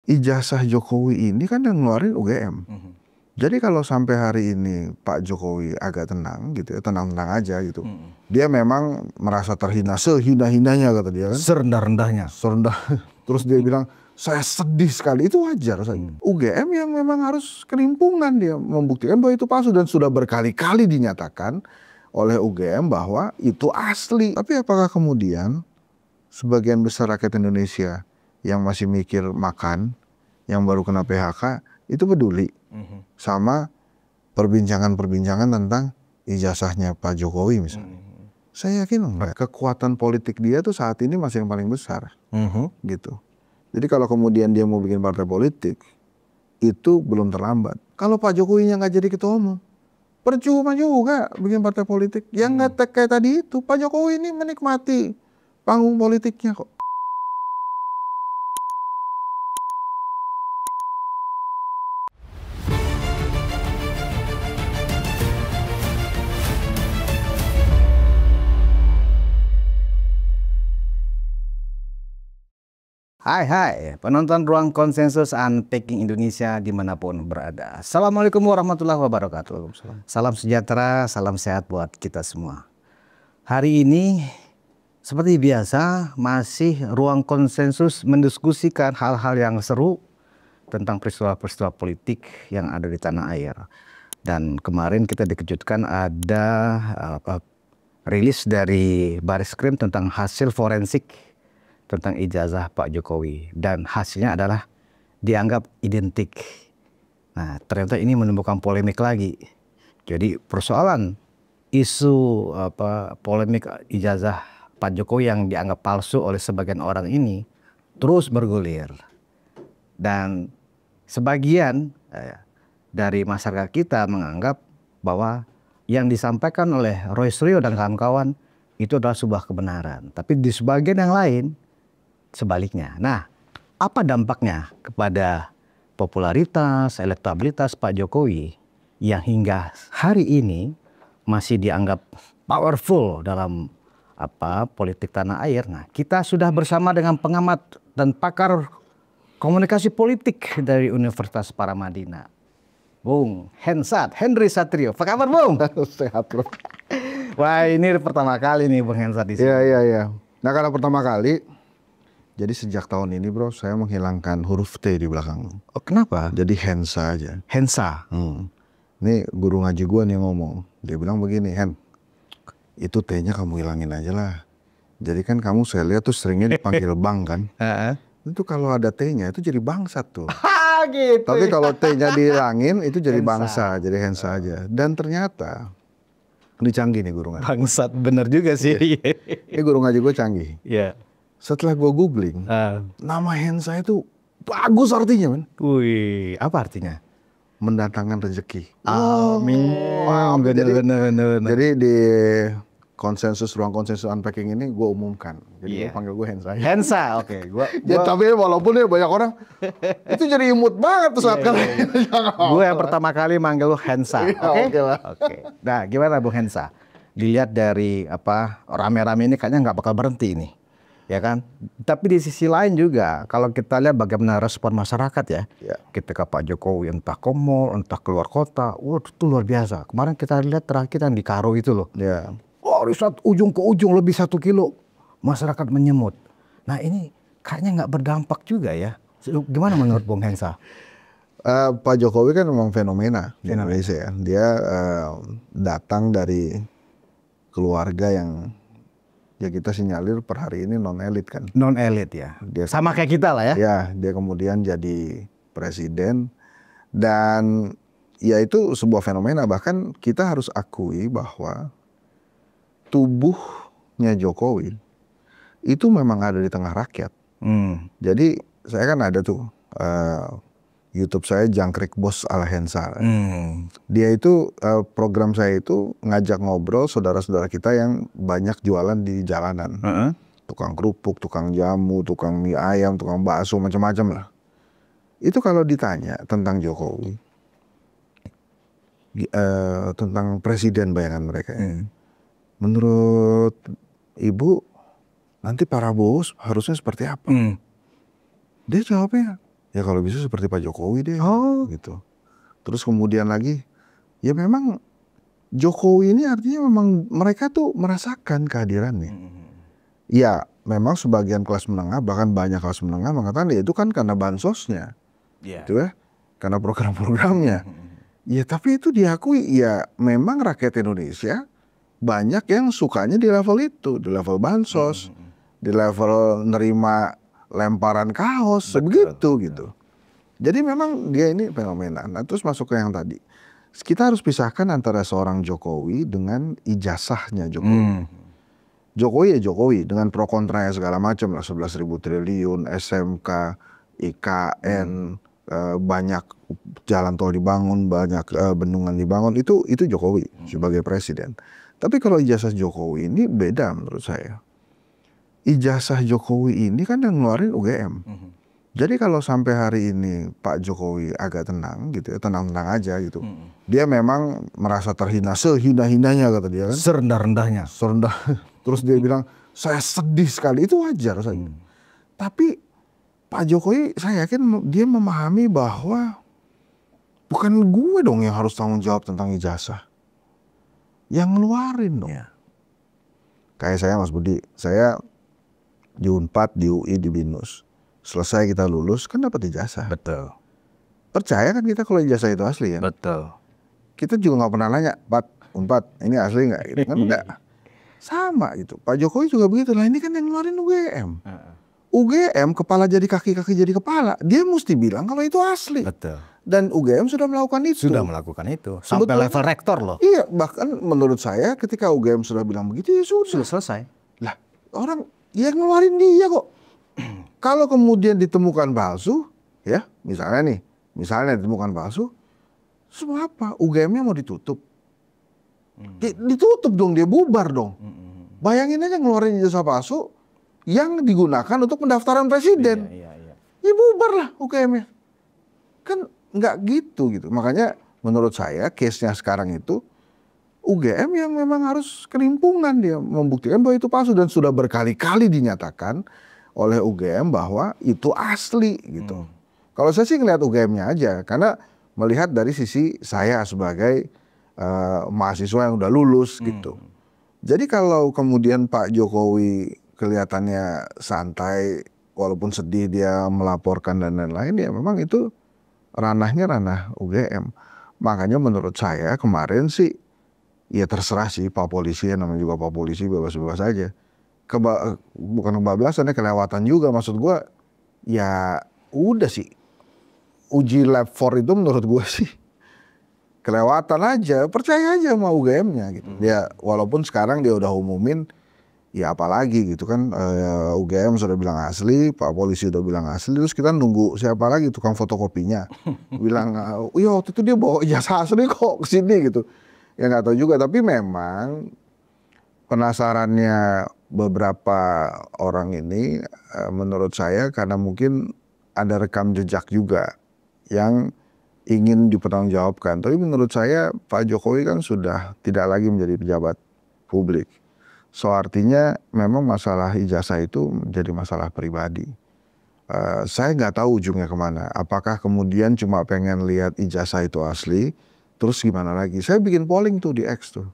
ijazah Jokowi ini kan yang ngeluarin UGM. Jadi kalau sampai hari ini Pak Jokowi agak tenang gitu ya, tenang-tenang aja gitu. Dia memang merasa terhina, sehina-hinanya kata dia kan. Serendah-rendahnya. Serendah. Terus dia bilang, saya sedih sekali, itu wajar saja. UGM yang memang harus kelimpungan, dia membuktikan bahwa itu palsu dan sudah berkali-kali dinyatakan oleh UGM bahwa itu asli. Tapi apakah kemudian sebagian besar rakyat Indonesia yang masih mikir makan, yang baru kena PHK, itu peduli sama perbincangan-perbincangan tentang ijazahnya Pak Jokowi misalnya? Saya yakin enggak. Kekuatan politik dia tuh saat ini masih yang paling besar, gitu. Jadi kalau kemudian dia mau bikin partai politik, itu belum terlambat. Kalau Pak Jokowinya nggak jadi ketua umum, percuma juga bikin partai politik. Yang nggak kayak tadi itu, Pak Jokowi ini menikmati panggung politiknya kok. Hai penonton Ruang Konsensus Unpacking Indonesia dimanapun berada. Assalamualaikum warahmatullahi wabarakatuh. Salam sejahtera, salam sehat buat kita semua. Hari ini seperti biasa masih Ruang Konsensus mendiskusikan hal-hal yang seru tentang peristiwa-peristiwa politik yang ada di tanah air. Dan kemarin kita dikejutkan ada rilis dari Baris Krim tentang hasil forensik tentang ijazah Pak Jokowi, dan hasilnya adalah dianggap identik. Nah, ternyata ini menimbulkan polemik lagi. Jadi persoalan isu polemik ijazah Pak Jokowi yang dianggap palsu oleh sebagian orang ini terus bergulir. Dan sebagian dari masyarakat kita menganggap bahwa yang disampaikan oleh Roy Suryo dan kawan-kawan itu adalah sebuah kebenaran. Tapi di sebagian yang lain sebaliknya. Nah, apa dampaknya kepada popularitas, elektabilitas Pak Jokowi yang hingga hari ini masih dianggap powerful dalam politik tanah air? Nah, kita sudah bersama dengan pengamat dan pakar komunikasi politik dari Universitas Paramadina, Bung Hensat Henry Satrio. Apa kabar, Bung? Sehat, bro. Wah, ini pertama kali nih Bung Hensat di sini. Iya. Nah, kalau pertama kali, jadi sejak tahun ini, bro, saya menghilangkan huruf T di belakang. Oh, kenapa? Jadi Hensa aja. Hensa. Ini guru ngaji gua nih ngomong. Dia bilang begini, Hen, itu T-nya kamu hilangin aja lah. Jadi kan kamu saya lihat tuh seringnya dipanggil Bang kan. Itu kalau ada T-nya itu jadi bangsat tuh. Gitu. Tapi kalau T-nya dihilangin itu jadi bangsa, jadi Hensa aja. Dan ternyata ini canggih nih guru ngaji. Bangsat bener juga sih. Ini guru ngaji gua canggih. Iya. Setelah gue googling, nama Hensa itu bagus artinya, men. Wih, apa artinya? Mendatangkan rezeki. Amin. Bener. Jadi di Ruang Konsensus Unpacking ini gue umumkan. Jadi gue panggil gue Hensa. Hensa, oke. Ya, tapi walaupun ya banyak orang itu jadi imut banget tuh saat kali. Gue yang pertama kali manggil lu Hensa, oke? Oke. Nah, gimana Bung Hensa? Dilihat dari rame-rame ini kayaknya nggak bakal berhenti ini. Ya kan, tapi di sisi lain juga kalau kita lihat bagaimana respon masyarakat ya, ketika Pak Jokowi entah ke mall, entah keluar kota, itu luar biasa. Kemarin kita lihat terakhir yang di Karo itu loh, dari ujung ke ujung lebih 1 kilo masyarakat menyemut. Nah ini kayaknya nggak berdampak juga ya. Gimana menurut Bung Hensa? Pak Jokowi kan memang fenomena di Indonesia ya. Dia datang dari keluarga yang ya kita sinyalir per hari ini non-elit kan. Non-elit ya. Dia sama kayak kita lah ya. Ya, dia kemudian jadi presiden dan ya itu sebuah fenomena. Bahkan kita harus akui bahwa tubuhnya Jokowi itu memang ada di tengah rakyat. Jadi saya kan ada tuh YouTube saya Jangkrik Bos ala Hensa. Dia itu program saya itu ngajak ngobrol saudara-saudara kita yang banyak jualan di jalanan. Tukang kerupuk, tukang jamu, tukang mie ayam, tukang bakso, macam-macam lah. Itu kalau ditanya tentang Jokowi, tentang presiden bayangan mereka. Menurut Ibu, nanti Prabowo harusnya seperti apa? Dia jawabnya, ya kalau bisa seperti Pak Jokowi deh, gitu. Terus kemudian lagi, ya memang Jokowi ini artinya memang mereka tuh merasakan kehadirannya. Ya memang sebagian kelas menengah, bahkan banyak kelas menengah mengatakan ya itu kan karena bansosnya, gitu ya, karena program-programnya. Ya tapi itu diakui, ya memang rakyat Indonesia banyak yang sukanya di level itu, di level bansos, di level nerima lemparan kaos, begitu gitu. Jadi memang dia ini fenomena. Nah terus masuk ke yang tadi, kita harus pisahkan antara seorang Jokowi dengan ijazahnya Jokowi. Jokowi ya Jokowi dengan pro kontranya segala macam lah, 11.000 triliun, SMK, IKN, banyak jalan tol dibangun, banyak bendungan dibangun, itu Jokowi sebagai presiden. Tapi kalau ijazah Jokowi ini beda menurut saya. Ijazah Jokowi ini kan yang ngeluarin UGM. Jadi kalau sampai hari ini Pak Jokowi agak tenang gitu ya, tenang-tenang aja gitu. Dia memang merasa terhina, sehina-hinanya kata dia kan. Serendah-rendahnya. Serendah. Terus dia bilang, saya sedih sekali, itu wajar saja. Tapi Pak Jokowi saya yakin dia memahami bahwa bukan gue dong yang harus tanggung jawab tentang ijazah. Yang ngeluarin dong. Kayak saya Mas Budi, saya di Unpad, di UI, di BINUS. Selesai kita lulus kan dapat ijazah. Betul. Percaya kan kita kalau ijazah itu asli ya? Betul. Kita juga nggak pernah nanya, Unpad ini asli nggak? Gitu kan enggak. Sama gitu. Pak Jokowi juga begitu. Lah ini kan yang ngeluarin UGM. UGM kepala jadi kaki, kaki jadi kepala. Dia mesti bilang kalau itu asli. Betul. Dan UGM sudah melakukan itu. Sudah melakukan itu. Sampai level rektor loh. Iya, bahkan menurut saya ketika UGM sudah bilang begitu ya sudah. Sudah selesai. Lah orang yang ngeluarin dia kok. Kalau kemudian ditemukan palsu, ya misalnya ditemukan palsu, semua apa? UGM-nya mau ditutup. Ditutup dong, dia bubar dong. Bayangin aja ngeluarin ijazah palsu yang digunakan untuk pendaftaran presiden. Ya bubar lah UGM-nya. Kan nggak gitu. Makanya menurut saya case-nya sekarang itu UGM yang memang harus kelimpungan, dia membuktikan bahwa itu palsu dan sudah berkali-kali dinyatakan oleh UGM bahwa itu asli gitu. Kalau saya sih ngelihat UGM-nya aja, karena melihat dari sisi saya sebagai mahasiswa yang udah lulus gitu. Jadi kalau kemudian Pak Jokowi kelihatannya santai, walaupun sedih dia melaporkan dan lain-lain, ya memang itu ranahnya ranah UGM. Makanya menurut saya kemarin sih, ya terserah sih Pak Polisi, namanya juga Pak Polisi, bebas-bebas aja. Bukan kebablasan ya, kelewatan juga. Maksud gue ya udah sih, uji lab 4 itu menurut gue sih kelewatan aja, percaya aja sama UGM-nya gitu. Ya walaupun sekarang dia udah umumin, ya apalagi gitu kan, UGM sudah bilang asli, Pak Polisi udah bilang asli, terus kita nunggu siapa lagi tukang fotokopinya bilang, iya waktu itu dia bawa ijazah asli kok kesini gitu. Ya nggak tahu juga, tapi memang penasarannya beberapa orang ini menurut saya karena mungkin ada rekam jejak juga yang ingin dipertanggungjawabkan. Tapi menurut saya Pak Jokowi kan sudah tidak lagi menjadi pejabat publik. So artinya memang masalah ijazah itu menjadi masalah pribadi. Saya nggak tahu ujungnya kemana. Apakah kemudian cuma pengen lihat ijazah itu asli, terus gimana lagi? Saya bikin polling tuh di X tuh.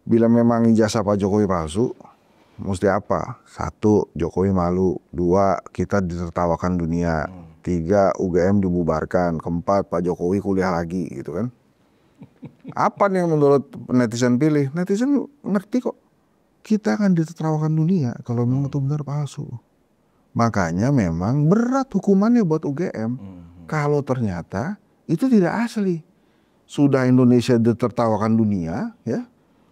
Bila memang ijazah Pak Jokowi palsu, mesti apa? 1, Jokowi malu. 2, kita ditertawakan dunia. 3, UGM dibubarkan. 4, Pak Jokowi kuliah lagi gitu kan. Apa nih yang menurut netizen pilih? Netizen ngerti kok. Kita akan ditertawakan dunia kalau memang itu benar palsu. Makanya memang berat hukumannya buat UGM. Kalau ternyata itu tidak asli. Sudah Indonesia ditertawakan dunia, ya,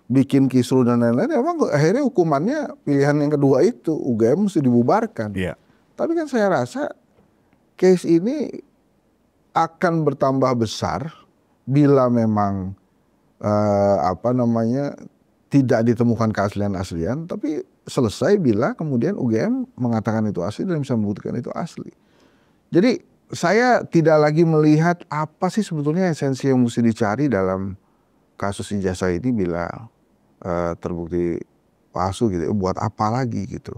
bikin kisruh dan lain-lain, emang akhirnya hukumannya pilihan yang kedua itu, UGM mesti dibubarkan. Tapi kan saya rasa case ini akan bertambah besar bila memang tidak ditemukan keaslian-aslian, tapi selesai bila kemudian UGM mengatakan itu asli dan bisa membuktikan itu asli. Jadi saya tidak lagi melihat apa sih sebetulnya esensi yang mesti dicari dalam kasus ijazah ini bila terbukti palsu gitu. Buat apa lagi gitu.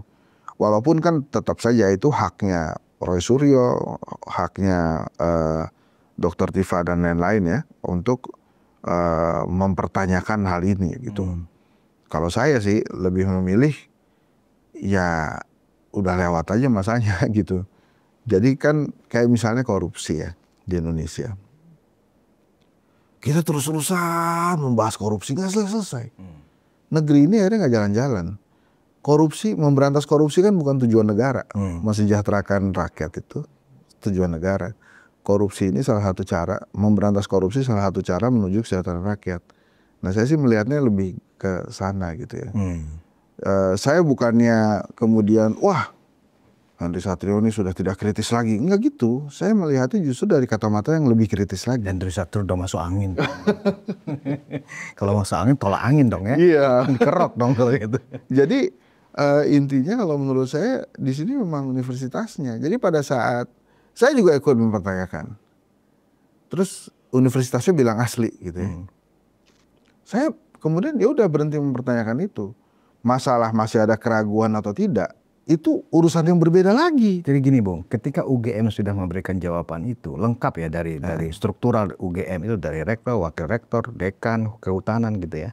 Walaupun kan tetap saja itu haknya Roy Suryo, haknya Dr. Tifa dan lain-lain ya untuk mempertanyakan hal ini gitu. Kalau saya sih lebih memilih ya udah lewat aja masanya gitu. Jadi kan kayak misalnya korupsi ya di Indonesia. Kita terus-terusan membahas korupsi nggak selesai-selesai. Negeri ini akhirnya nggak jalan-jalan. Korupsi, memberantas korupsi kan bukan tujuan negara. Mensejahterakan rakyat itu tujuan negara. Korupsi ini salah satu cara, memberantas korupsi salah satu cara menuju kesejahteraan rakyat. Nah saya sih melihatnya lebih ke sana gitu ya. Saya bukannya kemudian, wah Henry Satrio ini sudah tidak kritis lagi. Enggak gitu. Saya melihatnya justru dari kacamata yang lebih kritis lagi. Dan Henry Satrio udah masuk angin. Kalau masuk angin, tolak angin dong ya. Iya. Dikerok dong kalau gitu. Jadi intinya kalau menurut saya di sini memang universitasnya. Jadi pada saat saya juga ikut mempertanyakan. Terus universitasnya bilang asli gitu ya. Saya kemudian ya udah berhenti mempertanyakan itu. Masalah masih ada keraguan atau tidak, itu urusan yang berbeda lagi. Jadi gini Bung, ketika UGM sudah memberikan jawaban itu lengkap ya dari struktural UGM itu dari rektor, wakil rektor, dekan, kehutanan gitu ya.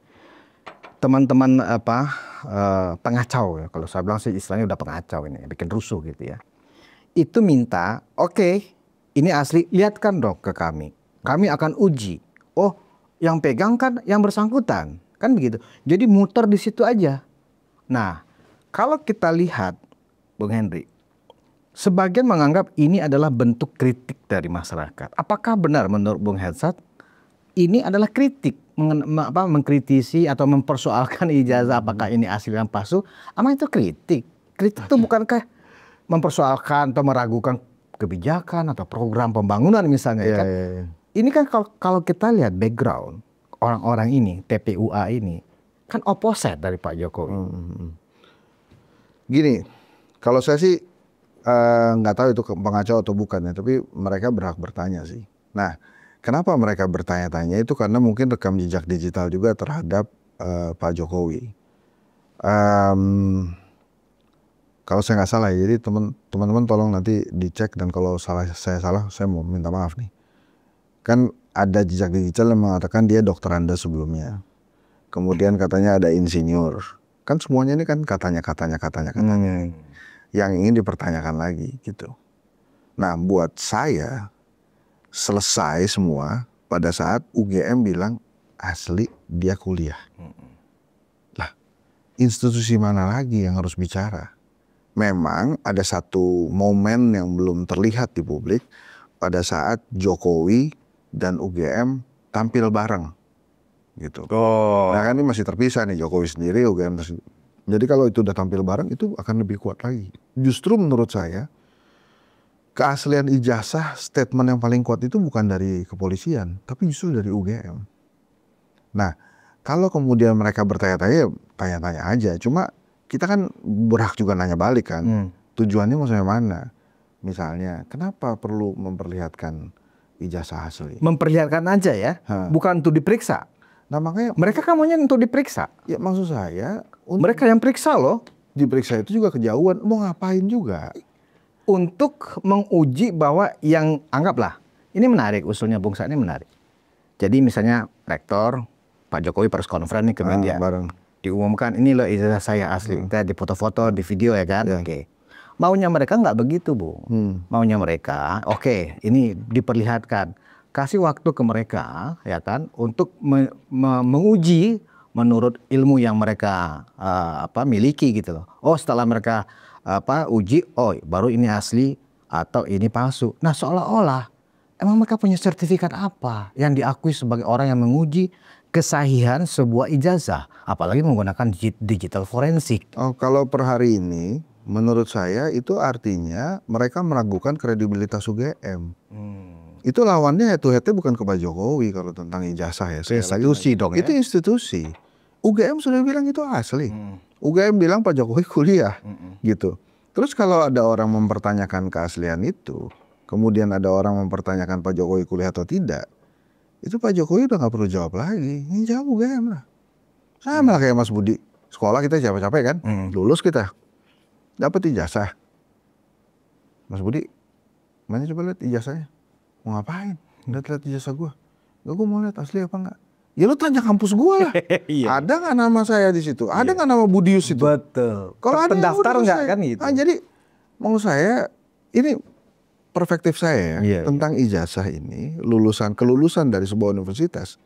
Teman-teman pengacau ya, kalau saya bilang sih istilahnya udah pengacau ini, bikin rusuh gitu ya. Itu minta, oke, ini asli, lihatkan dong ke kami. Kami akan uji. Oh, yang pegang kan yang bersangkutan, kan begitu. Jadi muter di situ aja. Nah, kalau kita lihat, Bung Henry, sebagian menganggap ini adalah bentuk kritik dari masyarakat. Apakah benar menurut Bung Hersat ini adalah kritik, mengkritisi atau mempersoalkan ijazah apakah ini asli dan palsu? Ama itu kritik. Kritik itu bukankah mempersoalkan atau meragukan kebijakan atau program pembangunan misalnya kan? Ini kan kalau kita lihat background orang-orang ini, TPUA ini, kan opposite dari Pak Jokowi. Gini, kalau saya sih nggak tahu itu pengacau atau bukan ya, tapi mereka berhak bertanya sih. Nah, kenapa mereka bertanya-tanya itu karena mungkin rekam jejak digital juga terhadap Pak Jokowi. Kalau saya nggak salah ya, jadi teman-teman tolong nanti dicek dan kalau saya salah, saya mau minta maaf nih. Kan ada jejak digital yang mengatakan dia dokteranda sebelumnya. Kemudian katanya ada insinyur. Kan semuanya ini kan katanya. Yang ingin dipertanyakan lagi gitu. Nah buat saya selesai semua pada saat UGM bilang asli dia kuliah. Lah institusi mana lagi yang harus bicara? Memang ada satu momen yang belum terlihat di publik pada saat Jokowi dan UGM tampil bareng gitu. Nah kan ini masih terpisah nih, Jokowi sendiri, UGM sendiri. Jadi kalau itu udah tampil bareng itu akan lebih kuat lagi. Justru menurut saya keaslian ijazah statement yang paling kuat itu bukan dari kepolisian, tapi justru dari UGM. Nah kalau kemudian mereka bertanya-tanya, tanya-tanya aja. Cuma kita kan berhak juga nanya balik kan. Tujuannya mau sampai mana? Misalnya kenapa perlu memperlihatkan ijazah asli? Memperlihatkan aja ya, bukan untuk diperiksa. Nah makanya mereka kan maunya untuk diperiksa. Ya maksud saya mereka yang periksa loh. Diperiksa itu juga kejauhan, mau ngapain juga? Untuk menguji bahwa yang anggaplah, ini menarik usulnya Bung Sa ini menarik. Jadi misalnya rektor, Pak Jokowi press conference nih ke media, diumumkan ini loh ijazah saya asli, kita di foto-foto, di video ya kan? Oke. Maunya mereka nggak begitu Bu. Maunya mereka, oke, ini diperlihatkan. Kasih waktu ke mereka ya kan untuk menguji menurut ilmu yang mereka miliki gitu loh. Oh setelah mereka uji, oh baru ini asli atau ini palsu. Nah seolah-olah emang mereka punya sertifikat apa yang diakui sebagai orang yang menguji kesahihan sebuah ijazah, apalagi menggunakan digital forensik. Oh kalau per hari ini menurut saya itu artinya mereka meragukan kredibilitas UGM. Itu lawannya head to headnya bukan ke Pak Jokowi kalau tentang ijazah ya. Institusi dong ya. Itu institusi. UGM sudah bilang itu asli. UGM bilang Pak Jokowi kuliah gitu. Terus kalau ada orang mempertanyakan keaslian itu, kemudian ada orang mempertanyakan Pak Jokowi kuliah atau tidak, itu Pak Jokowi udah nggak perlu jawab lagi. Ini jawab UGM lah. Sama lah kayak Mas Budi. Sekolah kita capek-capek kan, lulus kita, dapat ijazah. Mas Budi Mana coba lihat ijazahnya. Mau ngapain? Lihat ijazah gue. Gue mau lihat asli apa enggak. Ya lu tanya kampus gue lah. Iya. Ada nggak nama saya di situ? Ada nggak nama Budius itu? Betul. Kalau ada pendaftar udah nggak selesai. kan gitu. Jadi mau saya ini perspektif saya tentang ijazah ini, kelulusan dari sebuah universitas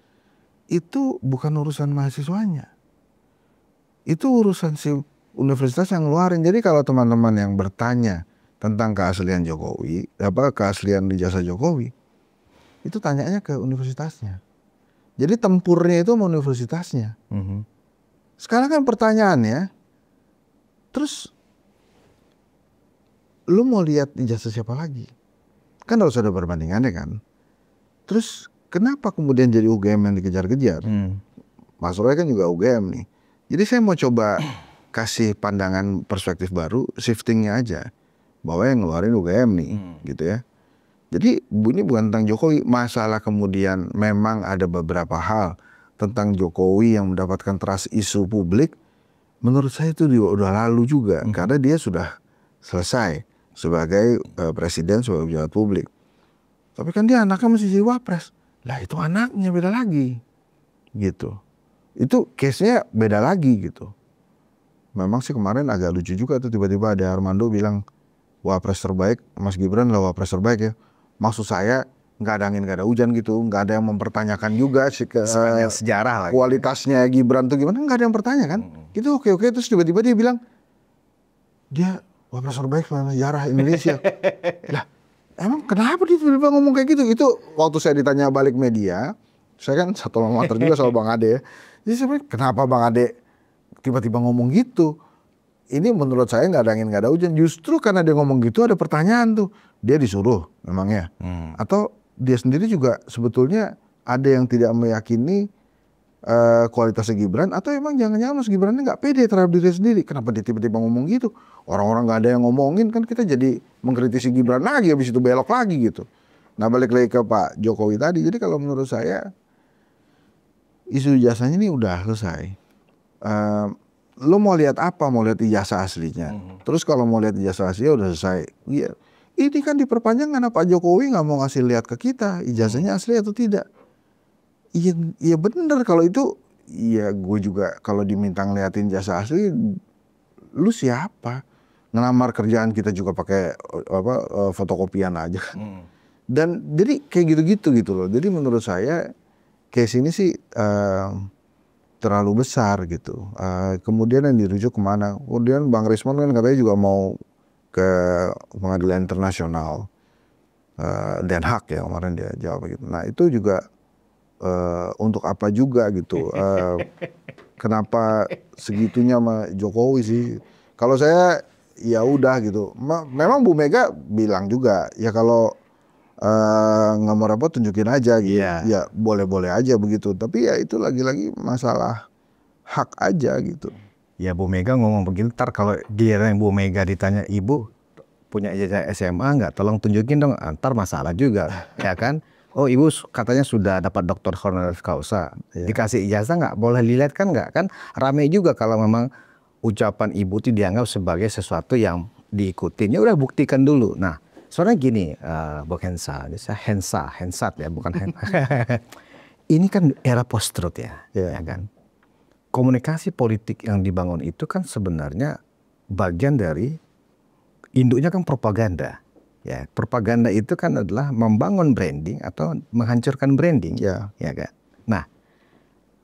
itu bukan urusan mahasiswanya. Itu urusan si universitas yang ngeluarin. Jadi kalau teman-teman yang bertanya tentang keaslian Jokowi, keaslian ijazah Jokowi, itu tanyanya ke universitasnya. Jadi tempurnya itu sama universitasnya. Sekarang kan pertanyaannya, terus lu mau lihat ijazah siapa lagi? Kan harus ada perbandingannya kan. Terus kenapa kemudian jadi UGM yang dikejar-kejar? Mas Roy kan juga UGM nih. Jadi saya mau coba kasih pandangan perspektif baru, shiftingnya aja. Bahwa yang ngeluarin UGM nih, gitu ya. Jadi ini bukan tentang Jokowi. Masalah kemudian memang ada beberapa hal tentang Jokowi yang mendapatkan trust isu publik. Menurut saya itu udah lalu juga. Karena dia sudah selesai sebagai presiden, sebagai pejabat publik. Tapi kan dia anaknya masih jadi wapres. Lah itu anaknya beda lagi. Gitu. Itu case-nya beda lagi gitu. Memang sih kemarin agak lucu juga tuh tiba-tiba ada Armando bilang wapres terbaik, Mas Gibran lah wapres terbaik ya. Maksud saya nggak ada angin nggak ada hujan gitu, nggak ada yang mempertanyakan juga sejarah lah. Kualitasnya Gibran tuh gimana, nggak ada yang bertanya kan. Gitu oke terus tiba-tiba dia bilang dia wapres terbaik sejarah Indonesia. Lah emang kenapa dia tiba-tiba ngomong kayak gitu? Itu waktu saya ditanya balik media, saya kan satu alma mater juga sama Bang Ade ya. Jadi sebenarnya kenapa Bang Ade tiba-tiba ngomong gitu? Ini menurut saya nggak ada angin nggak ada hujan. Justru karena dia ngomong gitu ada pertanyaan tuh. Dia disuruh memangnya. Atau dia sendiri juga sebetulnya ada yang tidak meyakini kualitasnya Gibran. Atau emang jangan-jangan Mas Gibran nggak pede terhadap diri sendiri. Kenapa dia tiba-tiba ngomong gitu? Orang-orang nggak ada yang ngomongin kan kita jadi mengkritisi Gibran lagi. Habis itu belok lagi gitu. Nah balik lagi ke Pak Jokowi tadi. Jadi kalau menurut saya isu ijazahnya ini udah selesai. Lo mau lihat apa? Mau lihat ijazah aslinya. Terus kalau mau lihat ijazah aslinya udah selesai. Iya. Ini kan diperpanjang karena Pak Jokowi nggak mau ngasih lihat ke kita ijazahnya asli atau tidak. Iya bener kalau itu. Iya gue juga kalau diminta ngeliatin ijazah asli, lu siapa? Ngelamar kerjaan kita juga pakai fotokopian aja. Dan jadi kayak gitu-gitu gitu loh. Jadi menurut saya case ini sih terlalu besar gitu. Kemudian yang dirujuk kemana? Kemudian Bang Rismon kan katanya juga mau ke pengadilan internasional Den Haag ya kemarin dia jawab gitu. Nah itu juga untuk apa juga gitu? Kenapa segitunya sama Jokowi sih? Kalau saya ya udah gitu. Memang Bu Mega bilang juga ya kalau nggak mau repot tunjukin aja gitu. Ya boleh-boleh aja begitu. Tapi ya itu lagi-lagi masalah hak aja gitu. Ya Bu Mega ngomong begitu, ntar kalau giliran Bu Mega ditanya, ibu punya ijazah SMA nggak? Tolong tunjukin dong, ntar masalah juga, ya kan? Oh ibu katanya sudah dapat doktor honoris causa, dikasih ijazah nggak? Boleh dilihat kan nggak? Kan rame juga kalau memang ucapan ibu itu dianggap sebagai sesuatu yang diikutin. Ya udah buktikan dulu. Nah soalnya gini, Bok Hensat ya, bukan ini kan era post-truth ya kan? Komunikasi politik yang dibangun itu kan sebenarnya bagian dari induknya kan propaganda. Ya, propaganda itu kan adalah membangun branding atau menghancurkan branding, ya kan. Nah,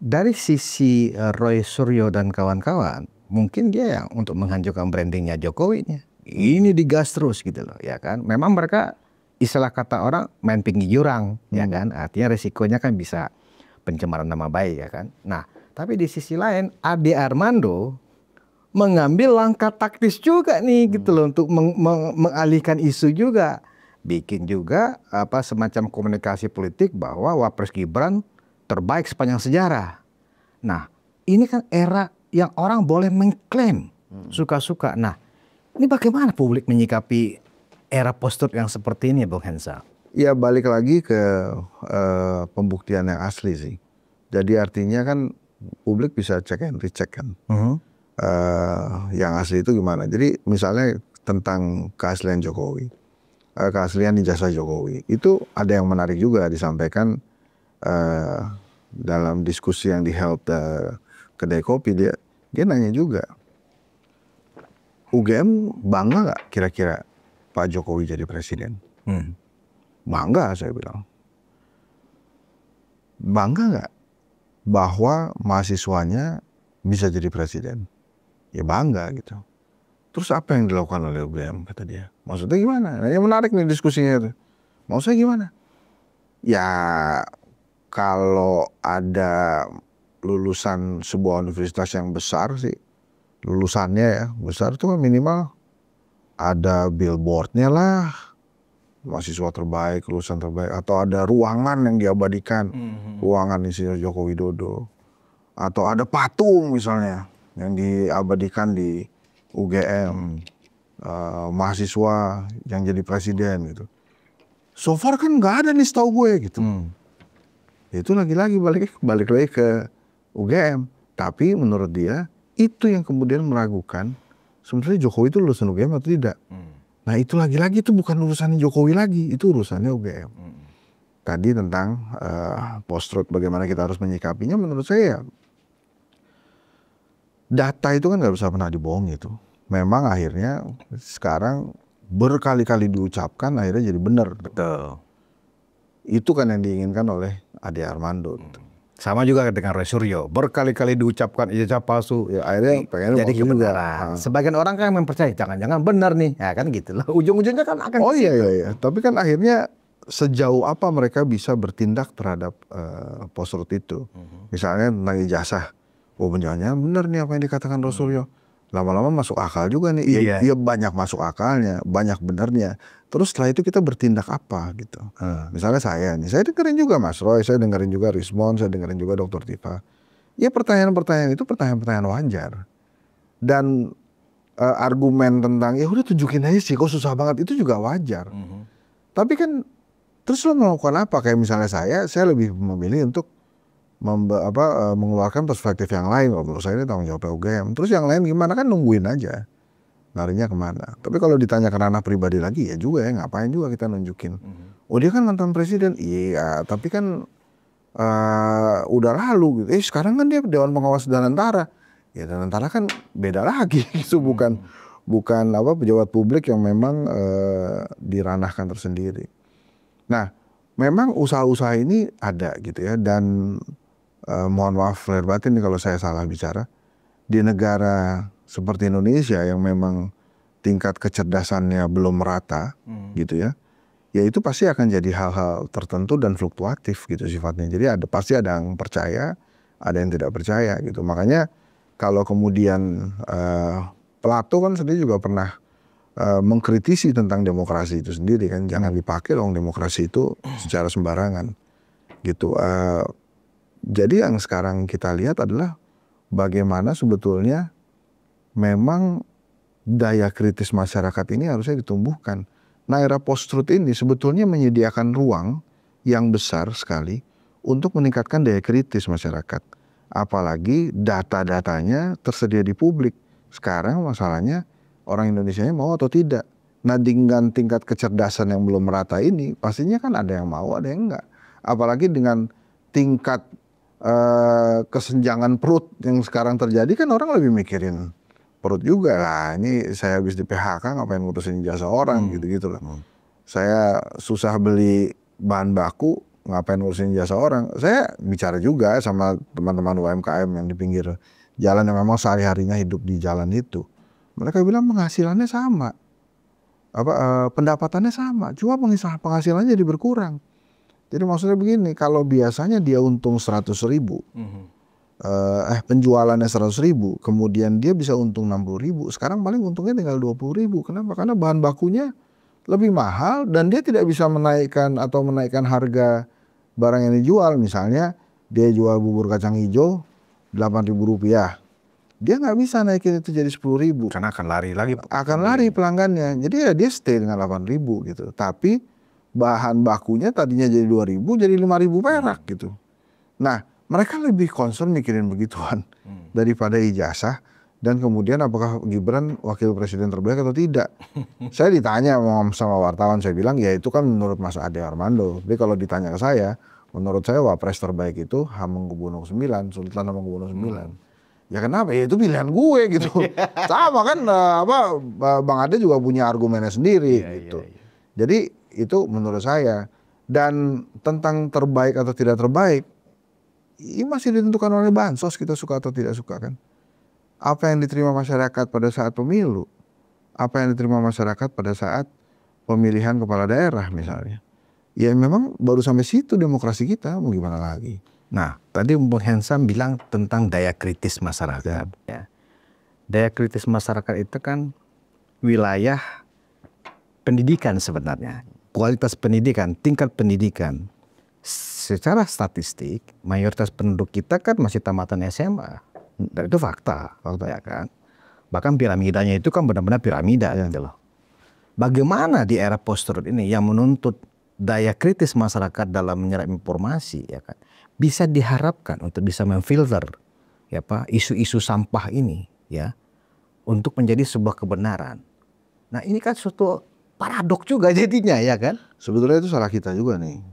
dari sisi Roy Suryo dan kawan-kawan, mungkin dia yang untuk menghancurkan brandingnya Jokowi ini digas terus gitu loh, ya kan. Memang mereka istilah kata orang main pinggir jurang, ya kan. Artinya resikonya kan bisa pencemaran nama baik, ya kan. Nah, tapi di sisi lain Ade Armando mengambil langkah taktis juga nih gitu loh untuk mengalihkan isu juga, bikin juga semacam komunikasi politik bahwa Wapres Gibran terbaik sepanjang sejarah. Nah ini kan era yang orang boleh mengklaim suka-suka. Nah ini bagaimana publik menyikapi era post-truth yang seperti ini, Bung Hensa? Ya balik lagi ke pembuktian yang asli sih. Jadi artinya kan publik bisa cek and recheck kan. Yang asli itu gimana? Jadi misalnya tentang keaslian Jokowi. keaslian ijazah Jokowi. Itu ada yang menarik juga disampaikan dalam diskusi yang di held kedai kopi. Dia nanya juga, UGM bangga nggak kira-kira Pak Jokowi jadi presiden? Bangga, saya bilang. Bangga nggak bahwa mahasiswanya bisa jadi presiden? Ya bangga gitu. Terus apa yang dilakukan oleh UGM, kata dia? Maksudnya gimana? Nah, yang menarik nih diskusinya itu. Maksudnya gimana? Ya kalau ada lulusan sebuah universitas yang besar sih, lulusannya ya besar itu kan minimal ada billboardnya lah, mahasiswa terbaik, lulusan terbaik, atau ada ruangan yang diabadikan, ruangan Insinyur Joko Widodo, atau ada patung misalnya yang diabadikan di UGM, mahasiswa yang jadi presiden gitu. So far kan nggak ada nih setahu gue gitu. Itu lagi-lagi balik lagi ke UGM. Tapi menurut dia itu yang kemudian meragukan sebenarnya Jokowi itu lulusan UGM atau tidak. Nah itu lagi-lagi itu bukan urusannya Jokowi lagi, itu urusannya UGM. Tadi tentang post-truth bagaimana kita harus menyikapinya, menurut saya data itu kan nggak bisa pernah dibohongi itu. Memang akhirnya sekarang berkali-kali diucapkan akhirnya jadi benar. Betul. Itu kan yang diinginkan oleh Ade Armando. Sama juga dengan Roy Suryo, berkali-kali diucapkan ijazah palsu. Ya, akhirnya pengen jadi kebenaran. Sebagian orang kan mempercayai jangan-jangan benar nih, ya kan gitu loh. Ujung-ujungnya kan akan. Oh iya. Tapi kan akhirnya sejauh apa mereka bisa bertindak terhadap post-truth itu. Misalnya tentang ijazah. Oh jangan-jangan benar nih apa yang dikatakan Roy Suryo. Lama-lama masuk akal juga nih. Iya banyak masuk akalnya, banyak benarnya. Terus setelah itu kita bertindak apa gitu. Misalnya saya dengerin juga Mas Roy, saya dengerin juga Rismond, saya dengerin juga Dr. Tifa. Ya pertanyaan-pertanyaan itu pertanyaan-pertanyaan wajar. Dan argumen tentang ya udah tunjukin aja sih, kok susah banget, itu juga wajar. Tapi kan terus lo melakukan apa? Kayak misalnya saya lebih memilih untuk mengeluarkan perspektif yang lain. Menurut saya ini tanggung jawab UGM. Terus yang lain gimana, kan nungguin aja larinya kemana. Tapi kalau ditanya ke ranah pribadi lagi ya juga ya, ngapain juga kita nunjukin. Oh dia kan mantan presiden, iya tapi kan udah lalu gitu. Sekarang kan dia Dewan Pengawas dan Tentara. Ya dan Tentara kan beda lagi itu bukan pejabat publik yang memang diranahkan tersendiri. Nah memang usaha-usaha ini ada gitu ya, dan mohon maaf lahir batin nih kalau saya salah bicara. Di negara seperti Indonesia yang memang tingkat kecerdasannya belum merata gitu ya, ya itu pasti akan jadi hal-hal tertentu dan fluktuatif gitu sifatnya. Jadi pasti ada yang percaya, ada yang tidak percaya gitu. Makanya kalau kemudian Plato kan sendiri juga pernah mengkritisi tentang demokrasi itu sendiri kan, jangan dipakai dong demokrasi itu secara sembarangan gitu. Jadi yang sekarang kita lihat adalah bagaimana sebetulnya memang daya kritis masyarakat ini harusnya ditumbuhkan. Nah era post-truth ini sebetulnya menyediakan ruang yang besar sekali untuk meningkatkan daya kritis masyarakat. Apalagi data-datanya tersedia di publik. Sekarang masalahnya orang Indonesianya mau atau tidak. Nah dengan tingkat kecerdasan yang belum merata ini, pastinya kan ada yang mau, ada yang enggak. Apalagi dengan tingkat kesenjangan perut yang sekarang terjadi, kan orang lebih mikirin perut juga lah. Ini saya habis di PHK ngapain ngurusin jasa orang gitu-gitu lah. Saya susah beli bahan baku, ngapain ngurusin jasa orang. Saya bicara juga sama teman-teman UMKM yang di pinggir jalan yang memang sehari-harinya hidup di jalan itu. Mereka bilang penghasilannya sama, pendapatannya sama, cuma penghasilannya jadi berkurang. Jadi maksudnya begini, kalau biasanya dia untung 100.000, penjualannya 100.000, kemudian dia bisa untung 60.000, sekarang paling untungnya tinggal 20.000. Kenapa? Karena bahan bakunya lebih mahal dan dia tidak bisa menaikkan harga barang yang dijual. Misalnya dia jual bubur kacang hijau 8.000 rupiah, dia nggak bisa naikin itu jadi 10.000. Karena akan lari lagi. Akan lari pelanggannya. Jadi ya dia stay dengan 8.000 gitu. Tapi bahan bakunya tadinya jadi 2.000 jadi 5.000 perak gitu. Nah mereka lebih concern mikirin begituan daripada ijazah Dan kemudian apakah Gibran wakil presiden terbaik atau tidak? Saya ditanya sama wartawan, saya bilang ya itu kan menurut Mas Ade Armando. Jadi kalau ditanya ke saya, menurut saya wapres terbaik itu Hamengkubuwono IX, Sultan Hamengkubuwono IX. Ya kenapa? Ya itu pilihan gue gitu. Sama kan Bang Ade juga punya argumennya sendiri gitu. Jadi itu menurut saya. Dan tentang terbaik atau tidak terbaik, ini masih ditentukan oleh bansos, kita suka atau tidak suka kan. Apa yang diterima masyarakat pada saat pemilu, apa yang diterima masyarakat pada saat pemilihan kepala daerah misalnya. Ya memang baru sampai situ demokrasi kita, mau gimana lagi. Nah, tadi Bung Hensam bilang tentang daya kritis masyarakat. Ya. Daya kritis masyarakat itu kan wilayah pendidikan sebenarnya. Kualitas pendidikan, tingkat pendidikan. Secara statistik, mayoritas penduduk kita kan masih tamatan SMA. Dan itu fakta ya kan. Bahkan piramidanya itu kan benar-benar piramida gitu loh. Bagaimana di era post-truth ini yang menuntut daya kritis masyarakat dalam menyerap informasi ya kan, bisa diharapkan untuk bisa memfilter ya Pak, isu-isu sampah ini ya untuk menjadi sebuah kebenaran. Nah, ini kan suatu paradok juga jadinya ya kan. Sebetulnya itu salah kita juga nih.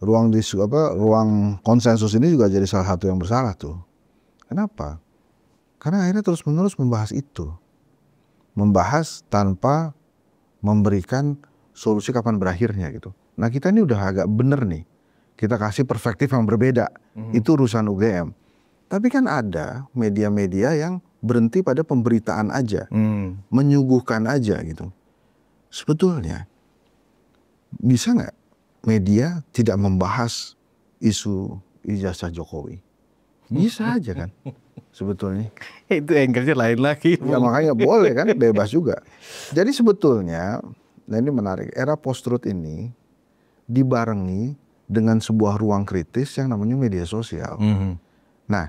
Ruang konsensus ini juga jadi salah satu yang bersalah tuh. Kenapa? Karena akhirnya terus-menerus membahas itu. Membahas tanpa memberikan solusi kapan berakhirnya gitu. Nah kita ini udah agak bener nih. Kita kasih perspektif yang berbeda. Itu urusan UGM. Tapi kan ada media-media yang berhenti pada pemberitaan aja. Menyuguhkan aja gitu. Sebetulnya bisa nggak media tidak membahas isu ijazah Jokowi? Bisa aja kan sebetulnya. Itu angle-nya lain lagi. Ya makanya boleh kan, bebas juga. Jadi sebetulnya, nah ini menarik, era post-truth ini dibarengi dengan sebuah ruang kritis yang namanya media sosial. Nah,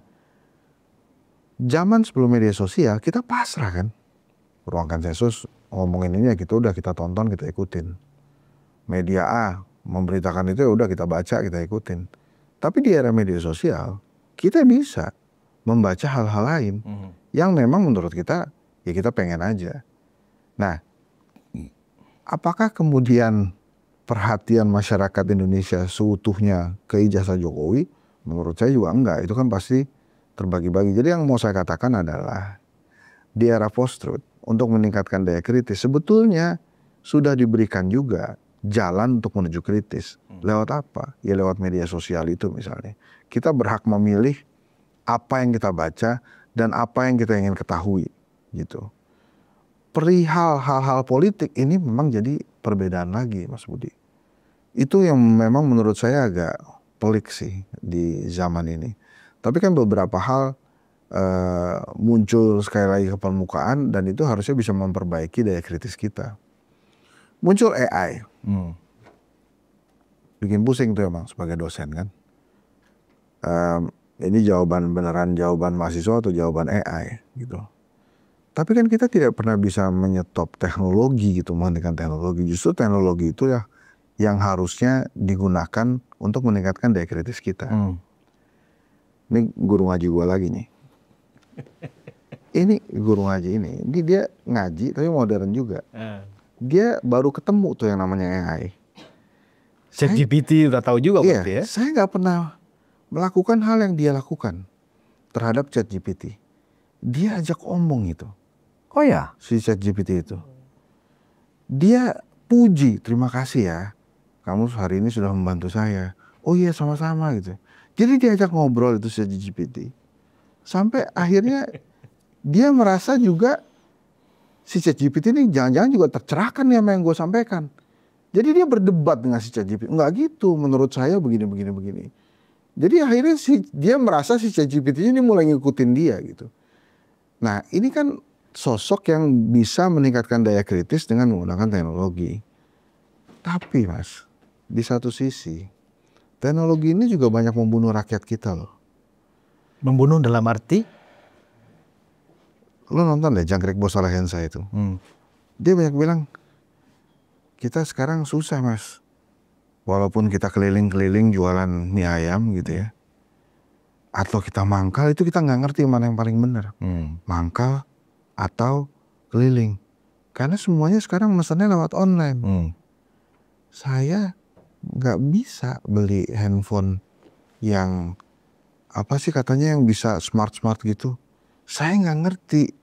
zaman sebelum media sosial kita pasrah kan. Ruang konsensus ngomongin ini ya gitu, udah kita tonton, kita ikutin. Media A memberitakan itu ya udah kita baca, kita ikutin. Tapi di era media sosial kita bisa membaca hal-hal lain yang memang menurut kita ya kita pengen aja. Nah, apakah kemudian perhatian masyarakat Indonesia seutuhnya ke ijazah Jokowi? Menurut saya juga enggak. Itu kan pasti terbagi-bagi. Jadi yang mau saya katakan adalah di era post-truth untuk meningkatkan daya kritis sebetulnya sudah diberikan juga jalan untuk menuju kritis. Lewat apa? Ya lewat media sosial itu misalnya. Kita berhak memilih apa yang kita baca dan apa yang kita ingin ketahui gitu. Perihal hal-hal politik ini memang jadi perbedaan lagi Mas Budi. Itu yang memang menurut saya agak pelik sih di zaman ini. Tapi kan beberapa hal muncul sekali lagi ke permukaan dan itu harusnya bisa memperbaiki daya kritis kita. Muncul AI. Bikin pusing tuh emang sebagai dosen kan. Ini jawaban beneran jawaban mahasiswa atau jawaban AI gitu. Tapi kan kita tidak pernah bisa menyetop teknologi gitu, menghentikan teknologi. Justru teknologi itu ya yang harusnya digunakan untuk meningkatkan daya kritis kita. Ini guru ngaji gua lagi nih. Ini guru ngaji ini dia ngaji tapi modern juga. Dia baru ketemu tuh yang namanya AI. ChatGPT udah tahu juga berarti ya. Saya nggak pernah melakukan hal yang dia lakukan terhadap ChatGPT. Dia ajak omong itu. Oh ya? Si ChatGPT itu. Dia puji, terima kasih ya. Kamu hari ini sudah membantu saya. Oh iya sama-sama gitu. Jadi dia ajak ngobrol itu ChatGPT. Sampai akhirnya dia merasa juga si ChatGPT ini jangan-jangan juga tercerahkan ya sama yang gue sampaikan. Jadi dia berdebat dengan si ChatGPT. Enggak gitu, menurut saya begini. Jadi akhirnya dia merasa si ChatGPT ini mulai ngikutin dia gitu. Nah ini kan sosok yang bisa meningkatkan daya kritis dengan menggunakan teknologi. Tapi Mas, di satu sisi teknologi ini juga banyak membunuh rakyat kita loh. Membunuh dalam arti? Lo nonton deh Jangkrik Bos Alahensa itu. Dia banyak bilang, kita sekarang susah Mas. Walaupun kita keliling-keliling jualan mie ayam gitu ya. atau kita mangkal, itu kita nggak ngerti mana yang paling benar. Mangkal atau keliling. Karena semuanya sekarang mesennya lewat online. Saya nggak bisa beli handphone yang apa sih katanya yang bisa smart gitu. Saya nggak ngerti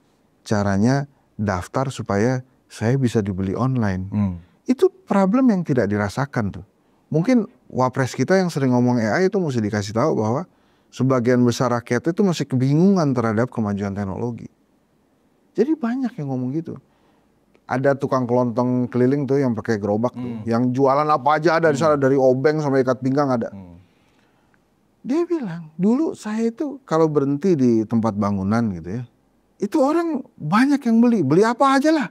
caranya daftar supaya saya bisa dibeli online. Itu problem yang tidak dirasakan tuh. Mungkin wapres kita yang sering ngomong AI itu mesti dikasih tahu bahwa sebagian besar rakyat itu masih kebingungan terhadap kemajuan teknologi. Jadi banyak yang ngomong gitu. Ada tukang kelontong keliling tuh yang pakai gerobak tuh, yang jualan apa aja ada di sana, dari obeng sampai ikat pinggang ada. Dia bilang, dulu saya itu kalau berhenti di tempat bangunan gitu ya, itu orang banyak yang beli apa aja lah.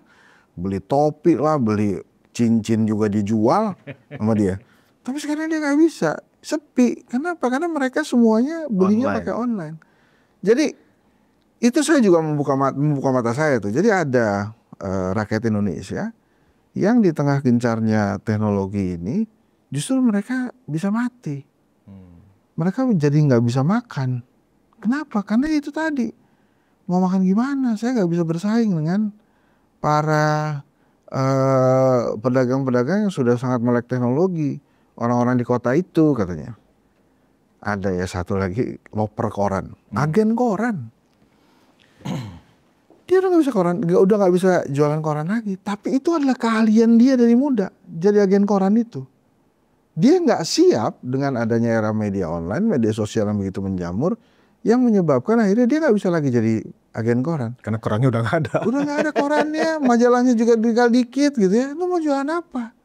Beli topi lah, beli cincin juga dijual sama dia. Tapi sekarang dia nggak bisa, sepi. Kenapa? Karena mereka semuanya belinya pakai online. Jadi itu saya juga membuka mata saya tuh. Jadi ada rakyat Indonesia yang di tengah gencarnya teknologi ini justru mereka bisa mati. Mereka jadi nggak bisa makan. Kenapa? Karena itu tadi, mau makan gimana? Saya nggak bisa bersaing dengan para pedagang-pedagang yang sudah sangat melek teknologi. Orang-orang di kota itu katanya. Ada ya satu lagi, loper koran, agen koran. Dia udah nggak bisa jualan koran lagi. Tapi itu adalah keahlian dia dari muda, jadi agen koran itu. Dia nggak siap dengan adanya era media online, media sosial yang begitu menjamur, yang menyebabkan akhirnya dia nggak bisa lagi jadi agen koran. Karena korannya udah nggak ada. Udah nggak ada korannya, majalahnya juga tinggal dikit gitu ya. Lu mau jualan apa?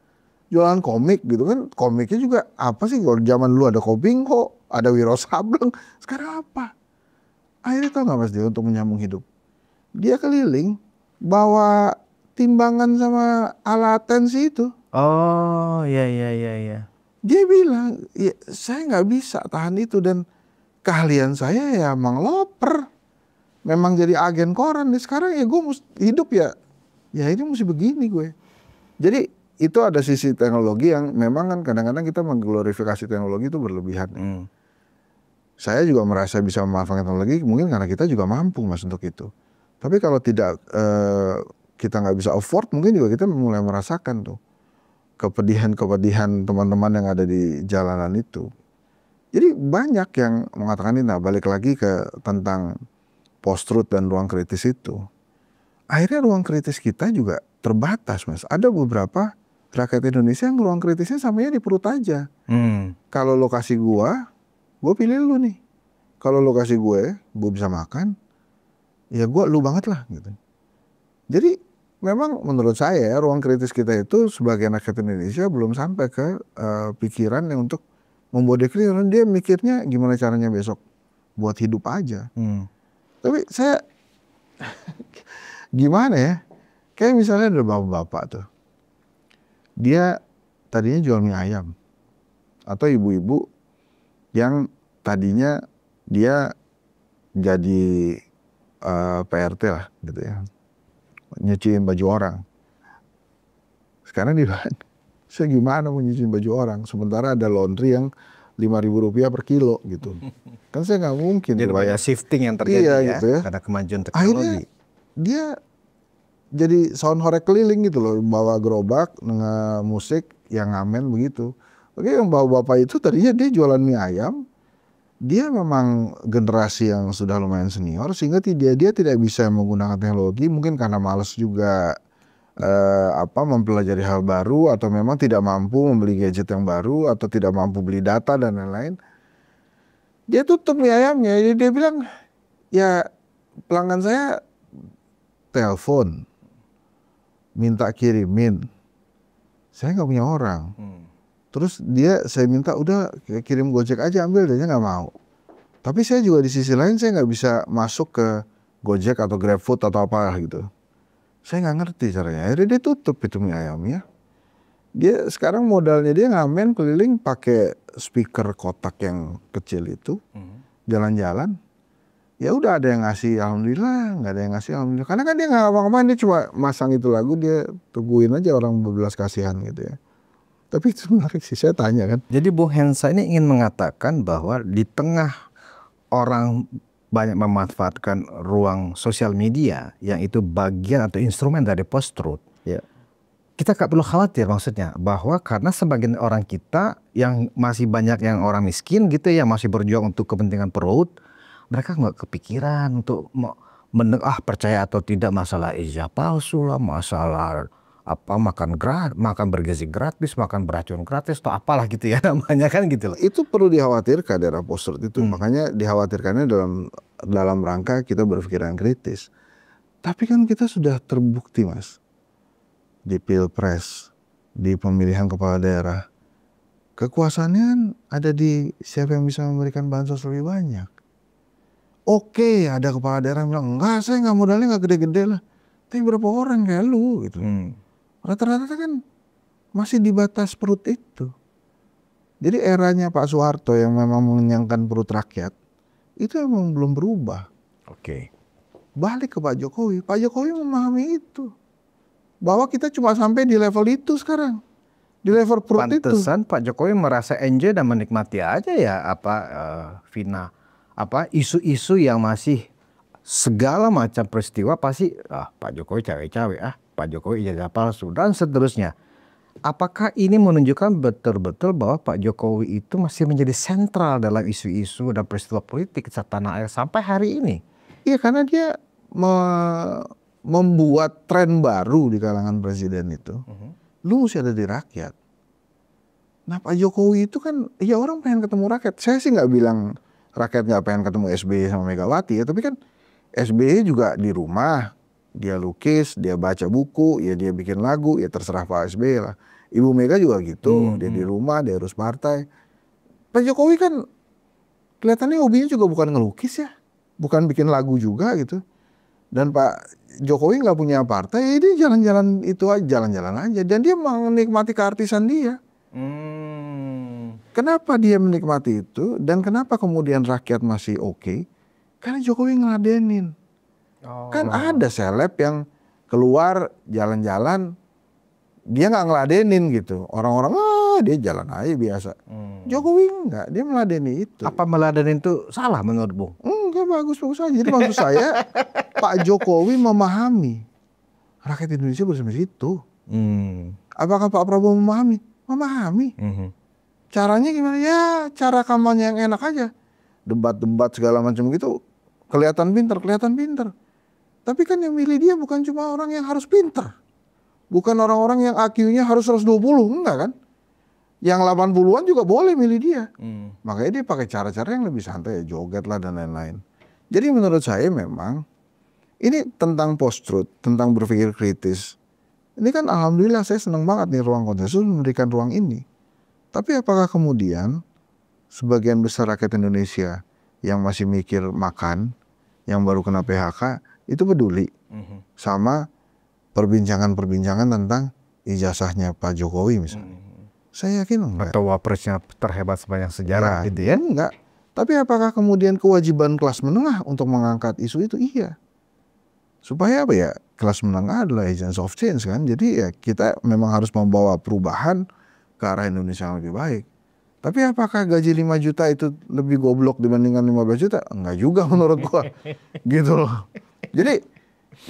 Jualan komik gitu kan? Komiknya juga apa sih? Kalau zaman dulu ada Kobingho, ada Wiro Sableng. Sekarang apa? Akhirnya tau nggak Mas dia untuk menyambung hidup? Dia keliling bawa timbangan sama alat tensi itu. Oh, iya. Dia bilang, ya, saya nggak bisa tahan itu dan keahlian saya ya emang loper. Memang jadi agen koran. Sekarang ya gue mesti hidup ya ini mesti begini gue. Jadi itu ada sisi teknologi yang memang kan kadang-kadang kita mengglorifikasi teknologi itu berlebihan. Saya juga merasa bisa memanfaatkan teknologi mungkin karena kita juga mampu Mas untuk itu. Tapi kalau tidak kita nggak bisa afford, mungkin juga kita mulai merasakan tuh kepedihan teman-teman yang ada di jalanan itu. Jadi banyak yang mengatakan ini. Nah, balik lagi ke tentang post-truth dan ruang kritis itu. Akhirnya ruang kritis kita juga terbatas Mas. Ada beberapa rakyat Indonesia yang ruang kritisnya samanya di perut aja. Kalau lokasi gue pilih lu nih. Kalau lokasi gue bisa makan, ya gue lu banget lah gitu. Jadi memang menurut saya ruang kritis kita itu sebagai rakyat Indonesia belum sampai ke pikiran yang untuk membuat dia dia mikirnya gimana caranya besok buat hidup aja. Tapi saya gimana ya? Kayak misalnya ada bapak-bapak tuh. Dia tadinya jual mie ayam. Atau ibu-ibu yang tadinya dia jadi PRT lah gitu ya. Nyuciin baju orang. Sekarang dia bilang, saya gimana mau nyuciin baju orang? Sementara ada laundry yang Rp5.000 per kilo gitu. Kan saya nggak mungkin. Jadi banyak shifting yang terjadi gitu ya. Karena kemajuan teknologi. Akhirnya dia jadi sound horeg keliling gitu loh. Bawa gerobak dengan musik yang ngamen begitu. Oke, yang bawa bapak itu tadinya dia jualan mie ayam. Dia memang generasi yang sudah lumayan senior sehingga dia tidak bisa menggunakan teknologi mungkin karena malas juga mempelajari hal baru atau memang tidak mampu membeli gadget yang baru atau tidak mampu beli data dan lain-lain. Dia tutup mie ayamnya. Jadi dia bilang ya pelanggan saya telepon minta kirimin. Saya nggak punya orang. Terus saya minta udah kirim Gojek aja ambil, dia nggak mau. Tapi saya juga di sisi lain saya nggak bisa masuk ke Gojek atau GrabFood atau apa gitu. Saya nggak ngerti caranya. Akhirnya dia tutup itu mie ayamnya. Dia sekarang modalnya dia ngamen keliling pakai speaker kotak yang kecil itu, jalan-jalan. Ya udah ada yang ngasih alhamdulillah, nggak ada yang ngasih alhamdulillah. Karena kan dia nggak ngapa-ngapain, dia cuma masang itu lagu, dia tungguin aja orang berbelas kasihan gitu ya. Tapi itu menarik sih, saya tanya kan. Jadi Bung Hensa ini ingin mengatakan bahwa di tengah orang banyak memanfaatkan ruang sosial media yang itu bagian atau instrumen dari post-truth, Ya. kita gak perlu khawatir maksudnya bahwa karena sebagian orang kita yang masih banyak yang orang miskin gitu ya, masih berjuang untuk kepentingan perut, mereka nggak kepikiran untuk percaya atau tidak masalah ijazah palsu lah, masalah apa makan bergizi gratis, makan beracun gratis atau apalah gitu ya namanya kan gitu loh. Itu perlu dikhawatirkan daerah post-truth itu. Makanya dikhawatirkannya dalam rangka kita berpikiran kritis. Tapi kan kita sudah terbukti, Mas, di Pilpres, di pemilihan kepala daerah, kekuasaannya kan ada di siapa yang bisa memberikan bansos lebih banyak. Oke, ada kepala daerah yang bilang, enggak, saya nggak modalnya nggak gede-gede lah. Tapi berapa orang kayak lu gitu. Rata-rata kan masih di batas perut itu. Jadi eranya Pak Soeharto yang memang mengenyangkan perut rakyat, itu emang belum berubah. Oke. Balik ke Pak Jokowi. Pak Jokowi memahami itu. Bahwa kita cuma sampai di level itu sekarang. Di level perut itu. Pantesan Pak Jokowi merasa enjoy dan menikmati aja ya isu-isu yang masih segala macam peristiwa pasti Pak Jokowi cawe-cawe, Pak Jokowi ijazah palsu dan seterusnya. Apakah ini menunjukkan betul-betul bahwa Pak Jokowi itu masih menjadi sentral dalam isu-isu dan peristiwa politik tanah air sampai hari ini? Iya, karena dia membuat tren baru di kalangan presiden itu. Lu mesti ada di rakyat. Nah, Pak Jokowi itu kan, ya orang pengen ketemu rakyat. Saya sih nggak bilang rakyat nggak pengen ketemu SBY sama Megawati ya, tapi kan SBY juga di rumah, dia lukis, dia baca buku, ya dia bikin lagu, ya terserah Pak SBY lah. Ibu Mega juga gitu, dia di rumah, dia urus partai. Pak Jokowi kan kelihatannya hobinya juga bukan ngelukis ya, bukan bikin lagu juga gitu. Dan Pak Jokowi nggak punya partai, dia jalan-jalan itu aja, jalan-jalan aja. Dan dia menikmati keartisan dia. Kenapa dia menikmati itu dan kenapa kemudian rakyat masih oke? Karena Jokowi ngeladenin. Kan ada seleb yang keluar jalan-jalan, dia nggak ngeladenin gitu. Orang-orang dia jalan aja biasa. Jokowi enggak, dia meladeni itu. Apa meladenin itu salah menurutmu? Enggak, bagus-bagus aja. Jadi maksud saya Pak Jokowi memahami rakyat Indonesia bersama situ. Apakah Pak Prabowo memahami? Memahami. Caranya gimana? Ya cara kampanye yang enak aja. Debat-debat segala macam gitu. Kelihatan pinter. Tapi kan yang milih dia bukan cuma orang yang harus pinter. Bukan orang-orang yang IQ-nya harus 120. Enggak kan? Yang 80-an juga boleh milih dia. Makanya dia pakai cara-cara yang lebih santai. Joget lah dan lain-lain. Jadi menurut saya memang ini tentang post-truth, tentang berpikir kritis. Ini kan alhamdulillah saya senang banget nih ruang konsensus memberikan ruang ini. Tapi apakah kemudian sebagian besar rakyat Indonesia yang masih mikir makan, yang baru kena PHK, itu peduli sama perbincangan-perbincangan tentang ijazahnya Pak Jokowi misalnya? Saya yakin enggak. Atau wapresnya terhebat sepanjang sejarah gitu ya? Enggak. Tapi apakah kemudian kewajiban kelas menengah untuk mengangkat isu itu? Iya. Supaya apa ya? Kelas menengah adalah agents of change kan. Jadi ya kita memang harus membawa perubahan ke arah Indonesia yang lebih baik. Tapi apakah gaji 5 juta itu lebih goblok dibandingkan 15 juta? Enggak juga menurut gua. Gitu loh. Jadi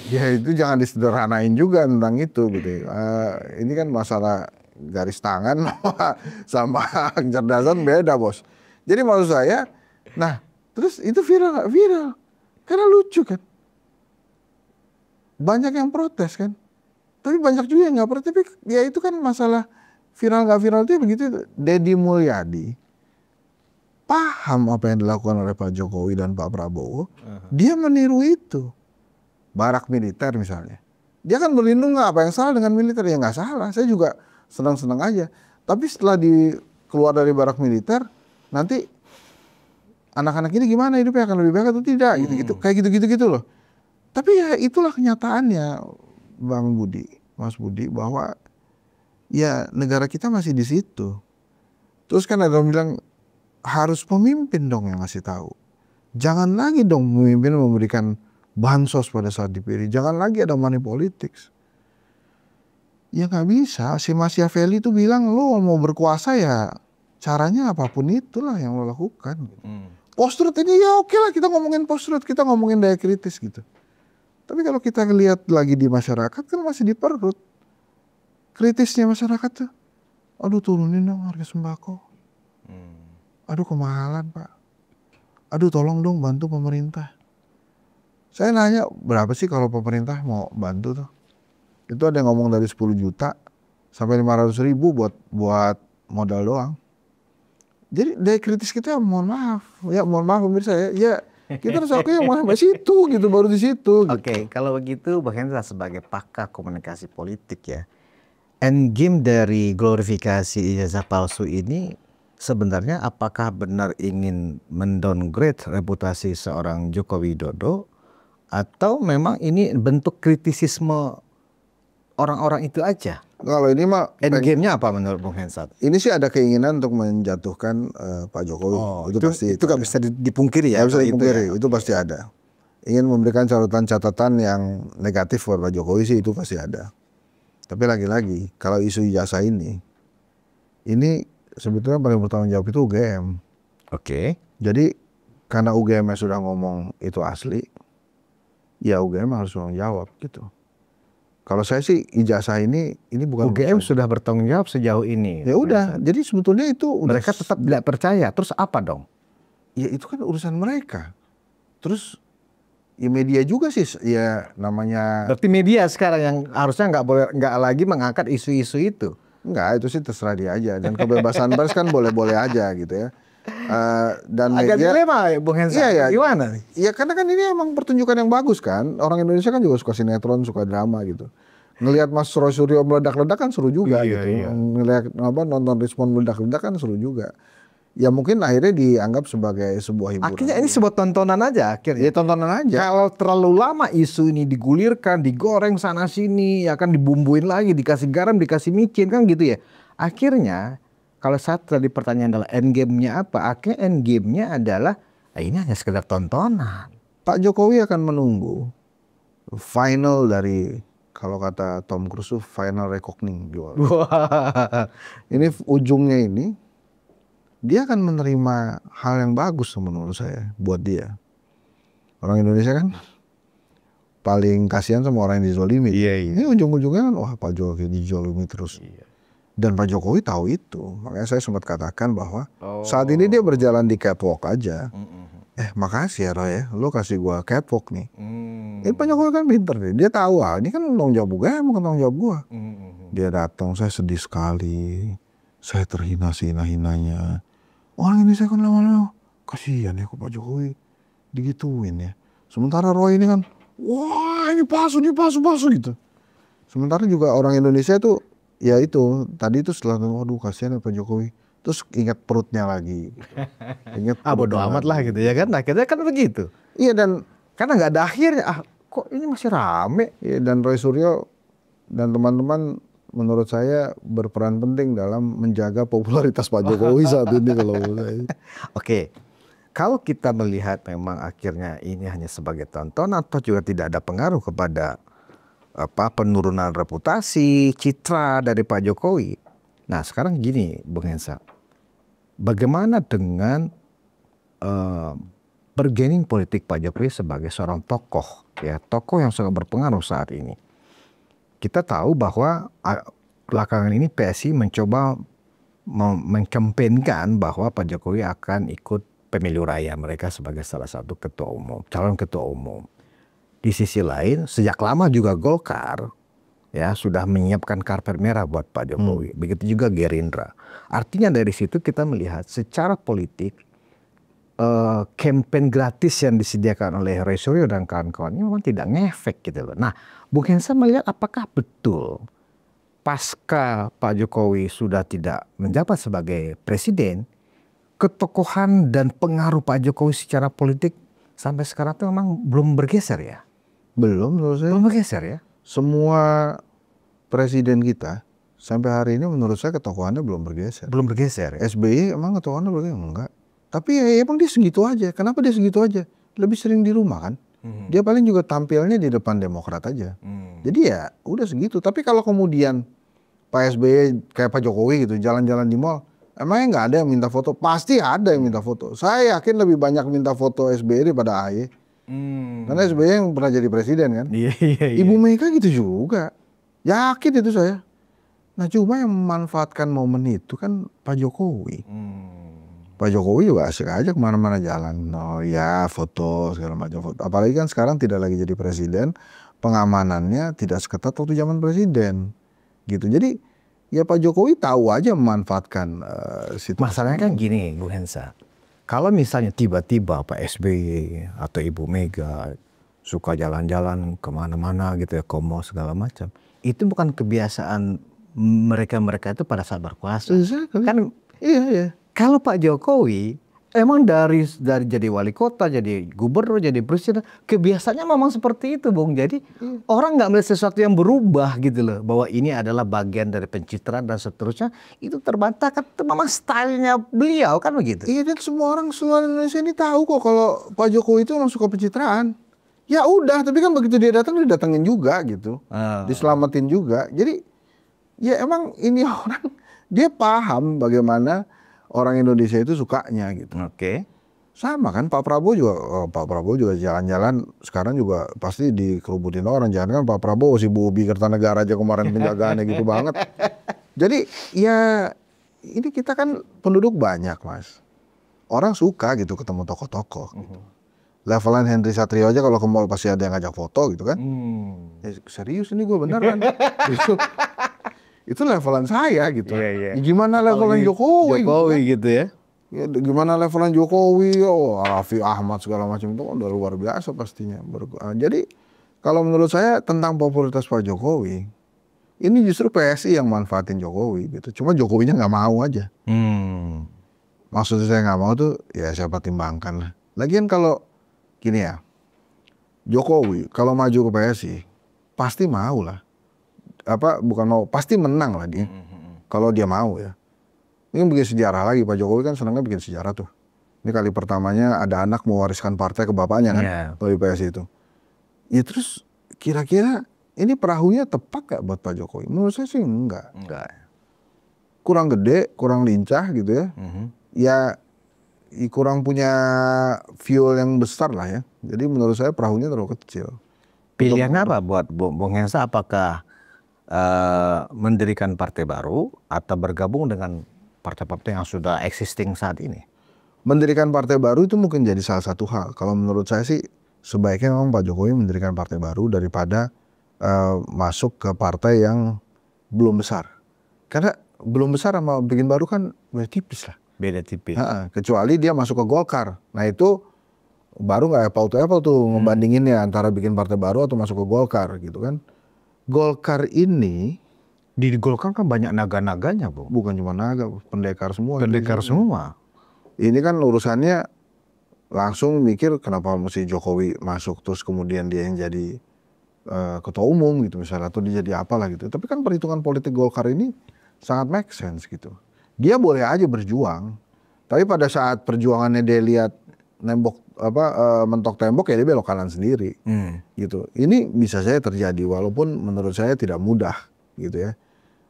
ya itu jangan disederhanain juga tentang itu gitu. Ini kan masalah garis tangan sama kecerdasan beda, Bos. Jadi maksud saya, nah terus itu viral nggak? Viral. Karena lucu kan. Banyak yang protes kan. Tapi banyak juga yang nggak protes. Tapi ya itu kan masalah viral nggak viral itu begitu. Deddy Mulyadi paham apa yang dilakukan oleh Pak Jokowi dan Pak Prabowo. Dia meniru itu. Barak militer misalnya. Dia kan berlindung nggak, apa yang salah dengan militer? Ya nggak salah. Saya juga senang-senang aja. Tapi setelah keluar dari barak militer, nanti anak-anak ini gimana hidupnya, akan lebih baik atau tidak? Gitu-gitu. Kayak gitu-gitu loh. Tapi ya itulah kenyataannya, Bang Budi, Mas Budi, bahwa ya negara kita masih di situ. Terus kan ada yang bilang harus pemimpin dong yang ngasih tahu. Jangan lagi dong pemimpin memberikan bansos pada saat dipilih. Jangan lagi ada money politics. Ya nggak bisa. Si Machiavelli itu bilang lo mau berkuasa ya caranya apapun itulah yang lo lakukan. Post-truth ini ya oke lah, kita ngomongin post-truth, kita ngomongin daya kritis gitu. Tapi kalau kita ngelihat lagi di masyarakat kan masih di perut. Kritisnya masyarakat tuh, aduh turunin dong harga sembako. Aduh kemahalan Pak. Aduh tolong dong bantu pemerintah. Saya nanya berapa sih kalau pemerintah mau bantu tuh? Itu ada yang ngomong dari 10 juta sampai 500.000 buat modal doang. Jadi daya kritis kita mohon maaf pemirsa ya kita harus akui yang sampai situ gitu, baru di situ. Oke, kalau begitu Bang Hendra sebagai pakar komunikasi politik ya, endgame dari glorifikasi ijazah palsu ini sebenarnya apakah benar ingin mendowngrade reputasi seorang Joko Widodo atau memang ini bentuk kritisisme orang-orang itu aja? Kalau ini mah endgame-nya apa menurut Bung Hensat? Ini sih ada keinginan untuk menjatuhkan Pak Jokowi. Itu pasti itu nggak bisa dipungkiri ya. Nggak bisa dipungkiri, itu pasti ada. Ingin memberikan catatan yang negatif buat Pak Jokowi sih itu pasti ada. Tapi lagi-lagi kalau isu ijazah ini sebetulnya paling bertanggung jawab itu UGM. Oke. Jadi karena UGM sudah ngomong itu asli, ya UGM harus bertanggung jawab gitu. Kalau saya sih ijazah ini bukan UGM sudah bertanggung jawab sejauh ini. Ya udah, jadi sebetulnya itu mereka tetap tidak percaya. Terus apa dong? Ya itu kan urusan mereka. Terus ya media juga sih ya namanya. Berarti media sekarang yang harusnya nggak lagi mengangkat isu-isu itu. Enggak, itu sih terserah dia aja. Dan kebebasan pers kan boleh-boleh aja gitu ya. Dan agak media, dilema ya Bung Hensa. Iya, gimana nih? Ya karena kan ini emang pertunjukan yang bagus kan. Orang Indonesia kan juga suka sinetron, suka drama gitu. Ngelihat Mas Roy Suryo meledak-ledak kan seru juga gitu. Iya. Ngelihat nonton Rismon meledak-ledak kan seru juga. Ya mungkin akhirnya dianggap sebagai sebuah hiburan. Akhirnya ini sebuah tontonan aja akhirnya. Ya tontonan aja. Kalau terlalu lama isu ini digulirkan, digoreng sana sini, ya kan dibumbuin lagi, dikasih garam, dikasih micin kan gitu ya. Akhirnya kalau saat tadi pertanyaan adalah endgame-nya apa? Akhirnya endgame-nya adalah ini hanya sekedar tontonan. Pak Jokowi akan menunggu final dari, kalau kata Tom Cruise, final reckoning. Ini ujungnya ini, dia akan menerima hal yang bagus menurut saya buat dia. Orang Indonesia kan paling kasihan sama orang yang dizolimi. Iya. Ini ujung-ujungnya kan, wah Pak Jokowi dizolimi terus. Iya. Dan Pak Jokowi tahu itu, makanya saya sempat katakan bahwa saat ini dia berjalan di catwalk aja. Makasih ya Roy ya, lo kasih gua catwalk nih. Ini Pak Jokowi kan pinter nih, dia tahu ini kan tanggung jawab gue, bukan tanggung jawab gua. Dia datang, saya sedih sekali, saya terhina sehina-hinanya. Orang ini saya kan lama-lama, kasihan ya kok Pak Jokowi digituin ya. Sementara Roy ini kan, wah ini palsu gitu. Sementara juga orang Indonesia tuh, ya itu tadi itu setelah waduh kasihan Pak Jokowi, terus ingat perutnya lagi gitu. Ingat bodo amat lah gitu ya kan, akhirnya kan begitu. Iya, dan karena nggak ada akhirnya, kok ini masih rame. Iya, dan Roy Suryo dan teman-teman menurut saya berperan penting dalam menjaga popularitas Pak Jokowi saat ini kalau saya. Oke, kalau kita melihat memang akhirnya ini hanya sebagai tontonan atau juga tidak ada pengaruh kepada penurunan reputasi, citra dari Pak Jokowi. Nah sekarang gini Bung Hensa, bagaimana dengan bergaining politik Pak Jokowi sebagai seorang tokoh, ya tokoh yang sangat berpengaruh saat ini. Kita tahu bahwa belakangan ini PSI mencoba mengkampanyekan bahwa Pak Jokowi akan ikut pemilu raya mereka sebagai salah satu ketua umum, calon ketua umum. Di sisi lain, sejak lama juga Golkar ya sudah menyiapkan karpet merah buat Pak Jokowi. Begitu juga Gerindra. Artinya dari situ kita melihat secara politik campaign gratis yang disediakan oleh Roy Suryo dan kawan-kawannya memang tidak ngefek gitu loh. Nah, Bung Hensa melihat apakah betul pasca Pak Jokowi sudah tidak menjabat sebagai presiden, ketokohan dan pengaruh Pak Jokowi secara politik sampai sekarang itu memang belum bergeser ya? Belum menurut saya. Belum bergeser ya? Semua presiden kita sampai hari ini menurut saya ketokohannya belum bergeser. Belum bergeser ya? SBY emang ketokohannya bergeser? Enggak. Tapi ya emang dia segitu aja. Kenapa dia segitu aja? Lebih sering di rumah kan. Dia paling juga tampilnya di depan Demokrat aja. Jadi ya udah segitu. Tapi kalau kemudian Pak SBY kayak Pak Jokowi gitu jalan-jalan di mall, Emangnya nggak ada yang minta foto? Pasti ada yang minta foto. Saya yakin lebih banyak minta foto SBY daripada AY. Karena SBY yang pernah jadi presiden kan. Iya, iya, iya. Ibu Mega gitu juga. Yakin itu saya. Nah cuma yang memanfaatkan momen itu kan Pak Jokowi. Pak Jokowi juga asik aja kemana-mana jalan. Oh ya foto segala macam foto. Apalagi kan sekarang tidak lagi jadi presiden. Pengamanannya tidak seketat waktu zaman presiden. Gitu. Jadi ya Pak Jokowi tahu aja memanfaatkan situasi. Masalahnya kan gini, Bu Hensa. Kalau misalnya tiba-tiba Pak SBY atau Ibu Mega suka jalan-jalan kemana-mana gitu ya, komo segala macam, itu bukan kebiasaan mereka itu pada saat berkuasa. Exactly. Kan Iya, iya. kalau Pak Jokowi emang dari jadi wali kota, jadi gubernur, jadi presiden, kebiasaannya memang seperti itu, Bung. Jadi orang nggak melihat sesuatu yang berubah gitu loh, bahwa ini adalah bagian dari pencitraan dan seterusnya. Itu terbantahkan, itu memang stylenya beliau kan begitu. Iya, dan semua orang seluruh Indonesia ini tahu kok kalau Pak Jokowi itu orang suka pencitraan. Ya udah, tapi kan begitu dia datang didatengin juga gitu, diselamatin juga. Jadi ya emang ini orang dia paham bagaimana orang Indonesia itu sukanya gitu. Oke. Sama kan Pak Prabowo juga, Pak Prabowo juga jalan-jalan sekarang juga pasti dikerubutin orang. Jangan kan Pak Prabowo si Bobi Kertanegara aja kemarin penjagaannya gitu banget. Jadi ya ini kita kan penduduk banyak Mas. Orang suka gitu ketemu tokoh-tokoh gitu. Levelan Henry Satrio aja kalau ke mall pasti ada yang ngajak foto gitu kan. Serius ini gue beneran. Itu levelan saya gitu. Iya. Gimana levelan Jokowi? Jokowi gitu ya. Ya, gimana levelan Jokowi? Oh, Raffi Ahmad segala macam itu udah luar biasa pastinya. Jadi kalau menurut saya tentang popularitas Pak Jokowi, ini justru PSI yang manfaatin Jokowi gitu. Cuma Jokowinya nggak mau aja. Maksudnya saya nggak mau tuh ya siapa timbangkan lah. Lagian kalau gini ya, Jokowi kalau maju ke PSI pasti mau lah. Bukan mau, pasti menang lah dia. Kalau dia mau ya. Ini bikin sejarah lagi, Pak Jokowi kan senangnya bikin sejarah tuh. Ini kali pertamanya ada anak mewariskan partai ke bapaknya kan, dari PSI itu. Ya terus kira-kira ini perahunya tepat gak buat Pak Jokowi? Menurut saya sih enggak. Kurang gede, kurang lincah gitu ya. Ya kurang punya fuel yang besar lah ya. Jadi menurut saya perahunya terlalu kecil. Pilihannya apa buat Bung Hensa? Apakah mendirikan partai baru atau bergabung dengan partai-partai yang sudah existing saat ini? Mendirikan partai baru itu mungkin jadi salah satu hal. Kalau menurut saya sih sebaiknya memang Pak Jokowi mendirikan partai baru daripada masuk ke partai yang belum besar. Karena belum besar sama bikin baru kan beda tipis lah. Beda tipis. Kecuali dia masuk ke Golkar. Nah itu baru nggak apple to apple tuh ngebandinginnya antara bikin partai baru atau masuk ke Golkar gitu kan. Golkar ini di Golkar kan banyak naga-naganya, Bu. Bukan cuma naga, pendekar semua. Pendekar semua. Ini kan urusannya langsung mikir kenapa mesti Jokowi masuk terus kemudian dia yang jadi ketua umum gitu misalnya atau dia jadi apalah gitu. Tapi kan perhitungan politik Golkar ini sangat make sense gitu. Dia boleh aja berjuang, tapi pada saat perjuangannya dia lihat mentok tembok ya dia belok kanan sendiri gitu. Ini bisa saja terjadi walaupun menurut saya tidak mudah gitu ya.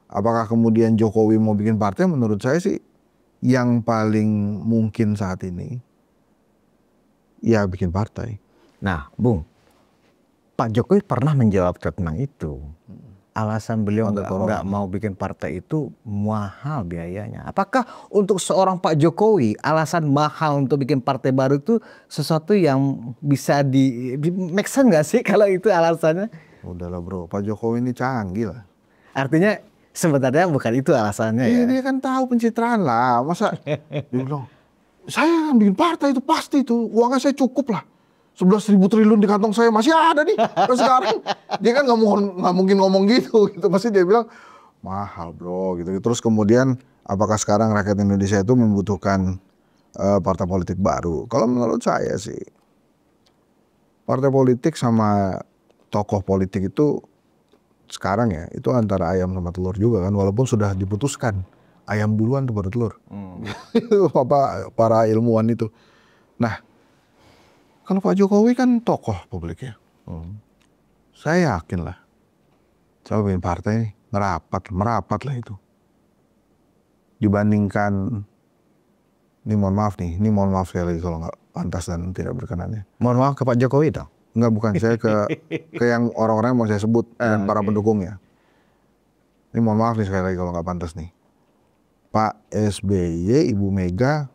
Apakah kemudian Jokowi mau bikin partai? Menurut saya sih yang paling mungkin saat ini ya bikin partai. Nah, Bung, Pak Jokowi pernah menjawab tentang itu. Alasan beliau nggak mau bikin partai itu mahal biayanya. Apakah untuk seorang Pak Jokowi alasan mahal untuk bikin partai baru itu sesuatu yang bisa make sense nggak sih kalau itu alasannya? Udahlah bro, Pak Jokowi ini canggih lah. Artinya sebenarnya bukan itu alasannya ya? Dia kan tahu pencitraan lah. Masa dia bilang, saya kan bikin partai itu pasti itu uangnya saya cukup lah. 11.000 triliun di kantong saya masih ada nih. Terus sekarang dia kan nggak mungkin ngomong gitu. Pasti dia bilang mahal bro gitu. Terus kemudian apakah sekarang rakyat Indonesia itu membutuhkan partai politik baru? Kalau menurut saya sih partai politik sama tokoh politik itu sekarang ya itu antara ayam sama telur juga kan. Walaupun sudah diputuskan ayam duluan tuh baru telur. Itu para ilmuwan itu. Nah. Kalau Pak Jokowi kan tokoh publik ya. Saya yakin lah. Saya bikin partai merapat lah itu. dibandingkan, ini mohon maaf sekali lagi kalau nggak pantas dan tidak berkenan ya. Mohon maaf ke Pak Jokowi dong. Enggak, bukan, saya ke yang orang-orang yang mau saya sebut dan para pendukungnya. Ini mohon maaf nih sekali lagi kalau nggak pantas nih. Pak SBY, Ibu Mega,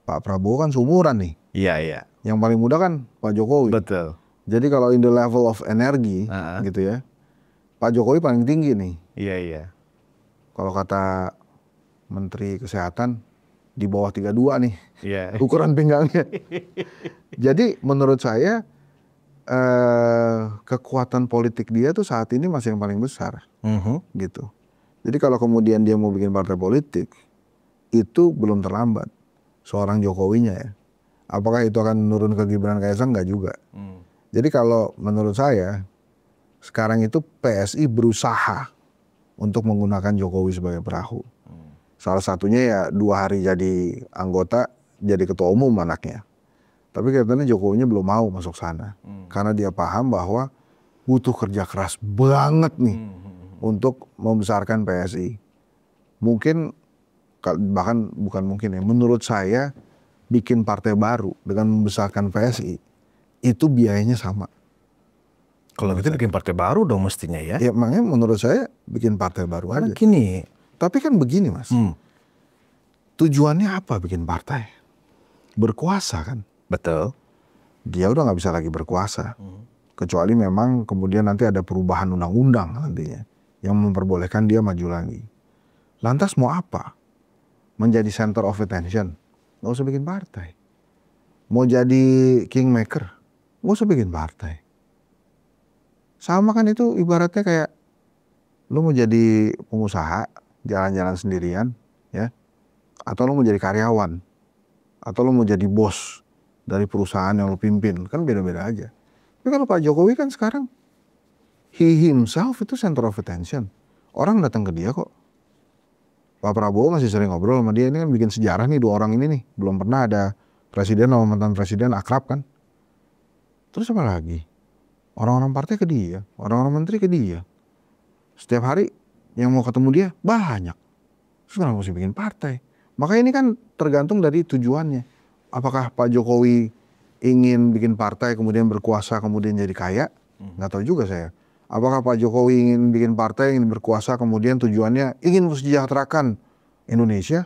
Pak Prabowo kan seumuran nih. Iya. Yang paling muda kan Pak Jokowi. Betul. Jadi kalau in the level of energi gitu ya, Pak Jokowi paling tinggi nih. Iya. Kalau kata Menteri Kesehatan di bawah 32 nih. Iya. Ukuran pinggangnya. Jadi menurut saya kekuatan politik dia tuh saat ini masih yang paling besar. Gitu. Jadi kalau kemudian dia mau bikin partai politik, itu belum terlambat. Seorang Jokowinya ya. Apakah itu akan menurun ke Gibran Kaisang? Enggak juga. Jadi kalau menurut saya, sekarang itu PSI berusaha untuk menggunakan Jokowi sebagai perahu. Salah satunya ya 2 hari jadi anggota, jadi ketua umum anaknya. Tapi kelihatannya Jokowinya belum mau masuk sana. Karena dia paham bahwa butuh kerja keras banget nih untuk membesarkan PSI. Mungkin, bahkan bukan mungkin ya, menurut saya bikin partai baru dengan membesarkan PSI, itu biayanya sama. Kalau gitu bikin partai baru dong mestinya ya. Ya makanya menurut saya bikin partai baru aja. Gini. Tapi kan begini Mas, tujuannya apa bikin partai? Berkuasa kan? Betul. Dia udah nggak bisa lagi berkuasa. Kecuali memang kemudian nanti ada perubahan undang-undang nantinya yang memperbolehkan dia maju lagi. Lantas mau apa? Menjadi center of attention? Nggak usah bikin partai. Mau jadi kingmaker? Nggak usah bikin partai. Sama kan itu ibaratnya kayak lu mau jadi pengusaha, jalan-jalan sendirian, ya, atau lu mau jadi karyawan, atau lu mau jadi bos dari perusahaan yang lu pimpin, kan beda-beda aja. Tapi kalau Pak Jokowi kan sekarang, he himself itu center of attention. Orang datang ke dia kok. Pak Prabowo masih sering ngobrol sama dia, ini kan bikin sejarah nih 2 orang ini nih. Belum pernah ada presiden sama mantan presiden akrab kan. Terus apa lagi? Orang-orang partai ke dia, orang-orang menteri ke dia. Setiap hari yang mau ketemu dia banyak. Terus kenapa mesti bikin partai? Makanya ini kan tergantung dari tujuannya. Apakah Pak Jokowi ingin bikin partai kemudian berkuasa kemudian jadi kaya? Nggak tahu juga saya. Apakah Pak Jokowi ingin bikin partai, ingin berkuasa kemudian tujuannya ingin mensejahterakan Indonesia?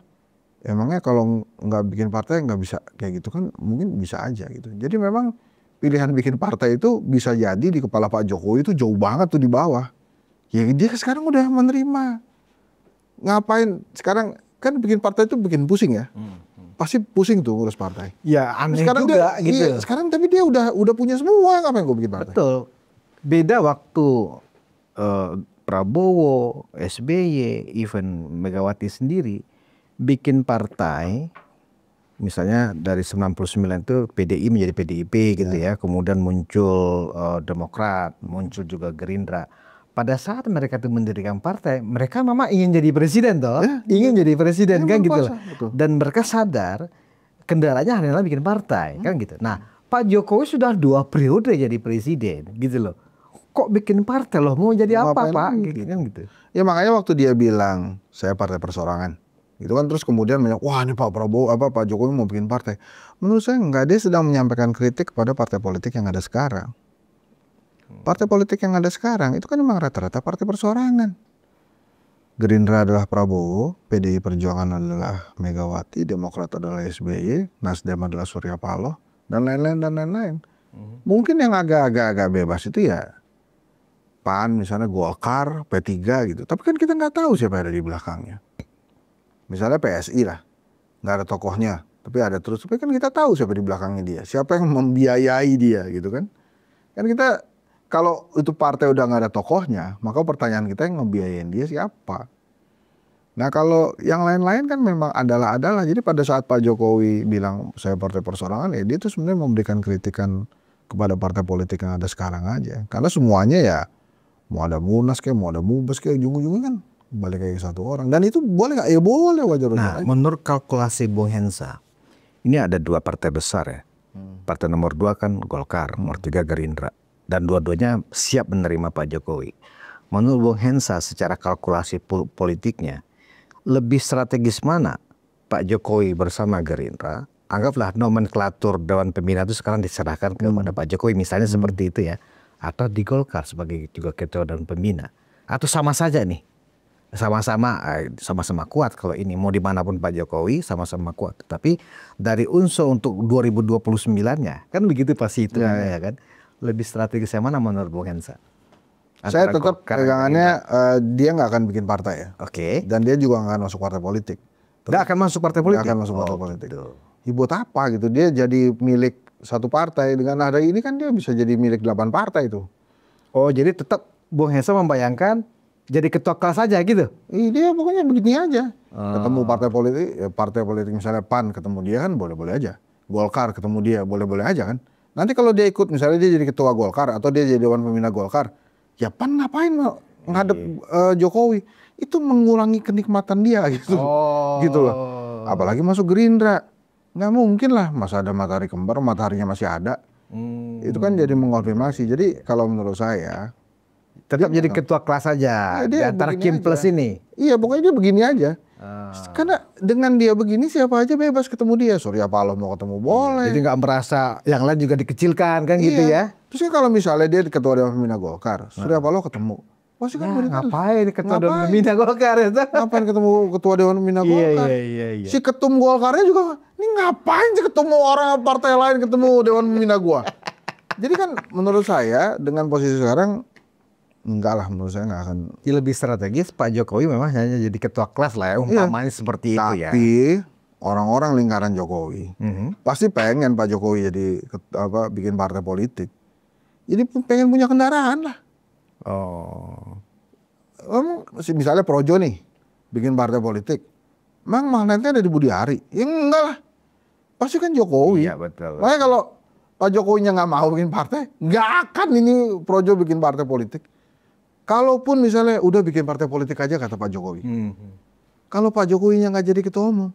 Emangnya kalau nggak bikin partai nggak bisa kayak gitu kan? Mungkin bisa aja gitu. Jadi memang pilihan bikin partai itu bisa jadi di kepala Pak Jokowi itu jauh banget tuh di bawah. Ya dia sekarang udah menerima. Ngapain sekarang kan bikin partai itu bikin pusing ya. Pasti pusing tuh ngurus partai. Ya aneh sekarang juga dia, gitu. Iya, sekarang tapi dia udah punya semua, ngapain gue bikin partai? Betul. Beda waktu Prabowo, SBY, even Megawati sendiri bikin partai. Misalnya dari 99 itu PDI menjadi PDIP gitu ya. Kemudian muncul Demokrat, muncul juga Gerindra. Pada saat mereka itu mendirikan partai, mereka memang ingin jadi presiden toh, ingin jadi presiden kan gitu. Dan mereka sadar kendalanya adalah bikin partai kan gitu. Nah, Pak Jokowi sudah 2 periode jadi presiden gitu loh. Kok bikin partai loh, mau jadi apa Pak? Gitu kan gitu. Ya makanya waktu dia bilang saya partai perseorangan, gitu kan, terus kemudian banyak, wah ini Pak Prabowo Pak Jokowi mau bikin partai. Menurut saya enggak, dia sedang menyampaikan kritik kepada partai politik yang ada sekarang. Partai politik yang ada sekarang itu kan memang rata-rata partai perseorangan. Gerindra adalah Prabowo, PDI Perjuangan adalah Megawati, Demokrat adalah SBY, Nasdem adalah Surya Paloh, dan lain-lain. Mungkin yang agak bebas itu ya PAN, misalnya Golkar, P3 gitu. Tapi kan kita nggak tahu siapa yang ada di belakangnya. Misalnya PSI lah, nggak ada tokohnya, tapi ada terus. Tapi kan kita tahu siapa di belakangnya dia, siapa yang membiayai dia gitu kan. Kan kita, kalau itu partai udah nggak ada tokohnya, maka pertanyaan kita yang ngebiayain dia siapa. Nah kalau yang lain-lain kan memang adalah. Jadi pada saat Pak Jokowi bilang saya partai perseorangan, ya dia tuh sebenarnya memberikan kritikan kepada partai politik yang ada sekarang aja. Karena semuanya ya, mau ada Munas kayak, mau ada Mubes kayak, ujung-ujungnya kan balik kayak satu orang. Dan itu boleh nggak? Ya boleh, wajar-wajar. Nah, menurut kalkulasi Bung Hensa, ini ada 2 partai besar ya. Partai nomor 2 kan Golkar, nomor 3 Gerindra. Dan dua-duanya siap menerima Pak Jokowi. Menurut Bung Hensa secara kalkulasi politiknya, lebih strategis mana Pak Jokowi bersama Gerindra? Anggaplah nomenklatur Dewan Pembina itu sekarang diserahkan kepada Pak Jokowi misalnya seperti itu ya, atau di Golkar sebagai juga ketua Dewan Pembina, atau sama saja nih, sama-sama kuat kalau ini mau dimanapun Pak Jokowi sama-sama kuat, tapi dari unsur untuk 2029-nya kan begitu pasti itu ya kan, lebih strategis yang mana menurut Bung Hensa? Saya tetap pegangannya dia nggak akan bikin partai ya. Oke. Dan dia juga nggak akan masuk partai politik. Nggak akan masuk partai politik? Nggak akan masuk partai politik. Buat apa gitu? Dia jadi milik satu partai. Dengan ada ini kan dia bisa jadi milik 8 partai itu. Oh, jadi tetap Bung Hensa membayangkan jadi ketua kelas saja gitu? Dia pokoknya begini aja. Ketemu partai politik misalnya PAN ketemu dia kan boleh-boleh aja. Golkar ketemu dia boleh-boleh aja kan. Nanti kalau dia ikut misalnya dia jadi ketua Golkar atau dia jadi Dewan Pembina Golkar, ya PAN ngapain ngadep Jokowi? Itu mengurangi kenikmatan dia gitu. Gitu loh. Apalagi masuk Gerindra. Nggak mungkin lah masa ada matahari kembar, mataharinya masih ada. Itu kan jadi mengonfirmasi. Jadi kalau menurut saya tetap jadi ketua kelas saja di antara Kim Plus ini. Iya, pokoknya dia begini aja. Karena dengan dia begini siapa aja bebas ketemu dia. Surya Paloh mau ketemu boleh. Jadi nggak merasa yang lain juga dikecilkan kan gitu ya. Terus kan kalau misalnya dia ketua Dewan Pembina Golkar, Surya Paloh ketemu. Pasti kan ngapain ketua Dewan Pembina Golkar itu? Ngapain ketemu ketua Dewan Pembina Golkar? Iya. Si ketum Golkarnya juga, ini ngapain sih ketemu orang partai lain ketemu Dewan Pembina gua? Jadi kan menurut saya dengan posisi sekarang enggak lah, menurut saya nggak akan. Lebih strategis Pak Jokowi memang hanya jadi ketua kelas lah ya, umpamanya seperti itu ya. Tapi orang-orang lingkaran Jokowi pasti pengen Pak Jokowi jadi bikin partai politik. Jadi pengen punya kendaraan lah. Misalnya Projo nih bikin partai politik, emang magnetnya ada di Budi Ari? Ya enggak lah, pasti kan Jokowi. Iya betul. Makanya kalau Pak Jokowinya nggak mau bikin partai, nggak akan ini Projo bikin partai politik. Kalaupun misalnya udah bikin partai politik aja kata Pak Jokowi, kalau Pak Jokowinya nggak jadi ketua umum,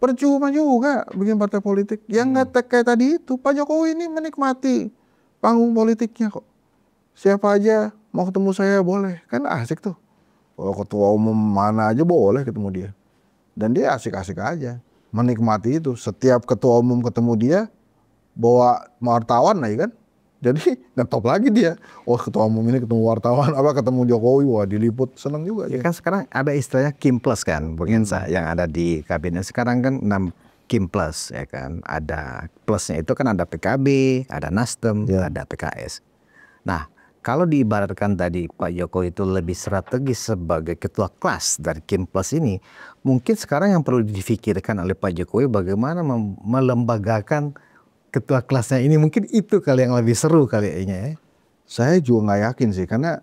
percuma juga bikin partai politik. Yang nggak kayak tadi itu, Pak Jokowi ini menikmati panggung politiknya kok. Siapa aja mau ketemu saya boleh, kan asik tuh. Kalau ketua umum mana aja boleh ketemu dia. Dan dia asik-asik aja, menikmati itu. Setiap ketua umum ketemu dia, bawa wartawan lah ya kan. Jadi ngetop lagi dia. Oh ketua umum ini ketemu wartawan, ketemu Jokowi, wah diliput, seneng juga. Ya kan sekarang ada istilahnya Kim Plus kan, Bung Hensa, yang ada di kabinet sekarang kan 6 Kim Plus ya kan. Ada plusnya itu kan ada PKB, ada Nasdem, ada PKS. Nah, kalau diibaratkan tadi Pak Jokowi itu lebih strategis sebagai ketua kelas dari Kim Plus ini, mungkin sekarang yang perlu difikirkan oleh Pak Jokowi bagaimana melembagakan ketua kelasnya ini, mungkin itu kali yang lebih seru kali ya. Saya juga nggak yakin sih, karena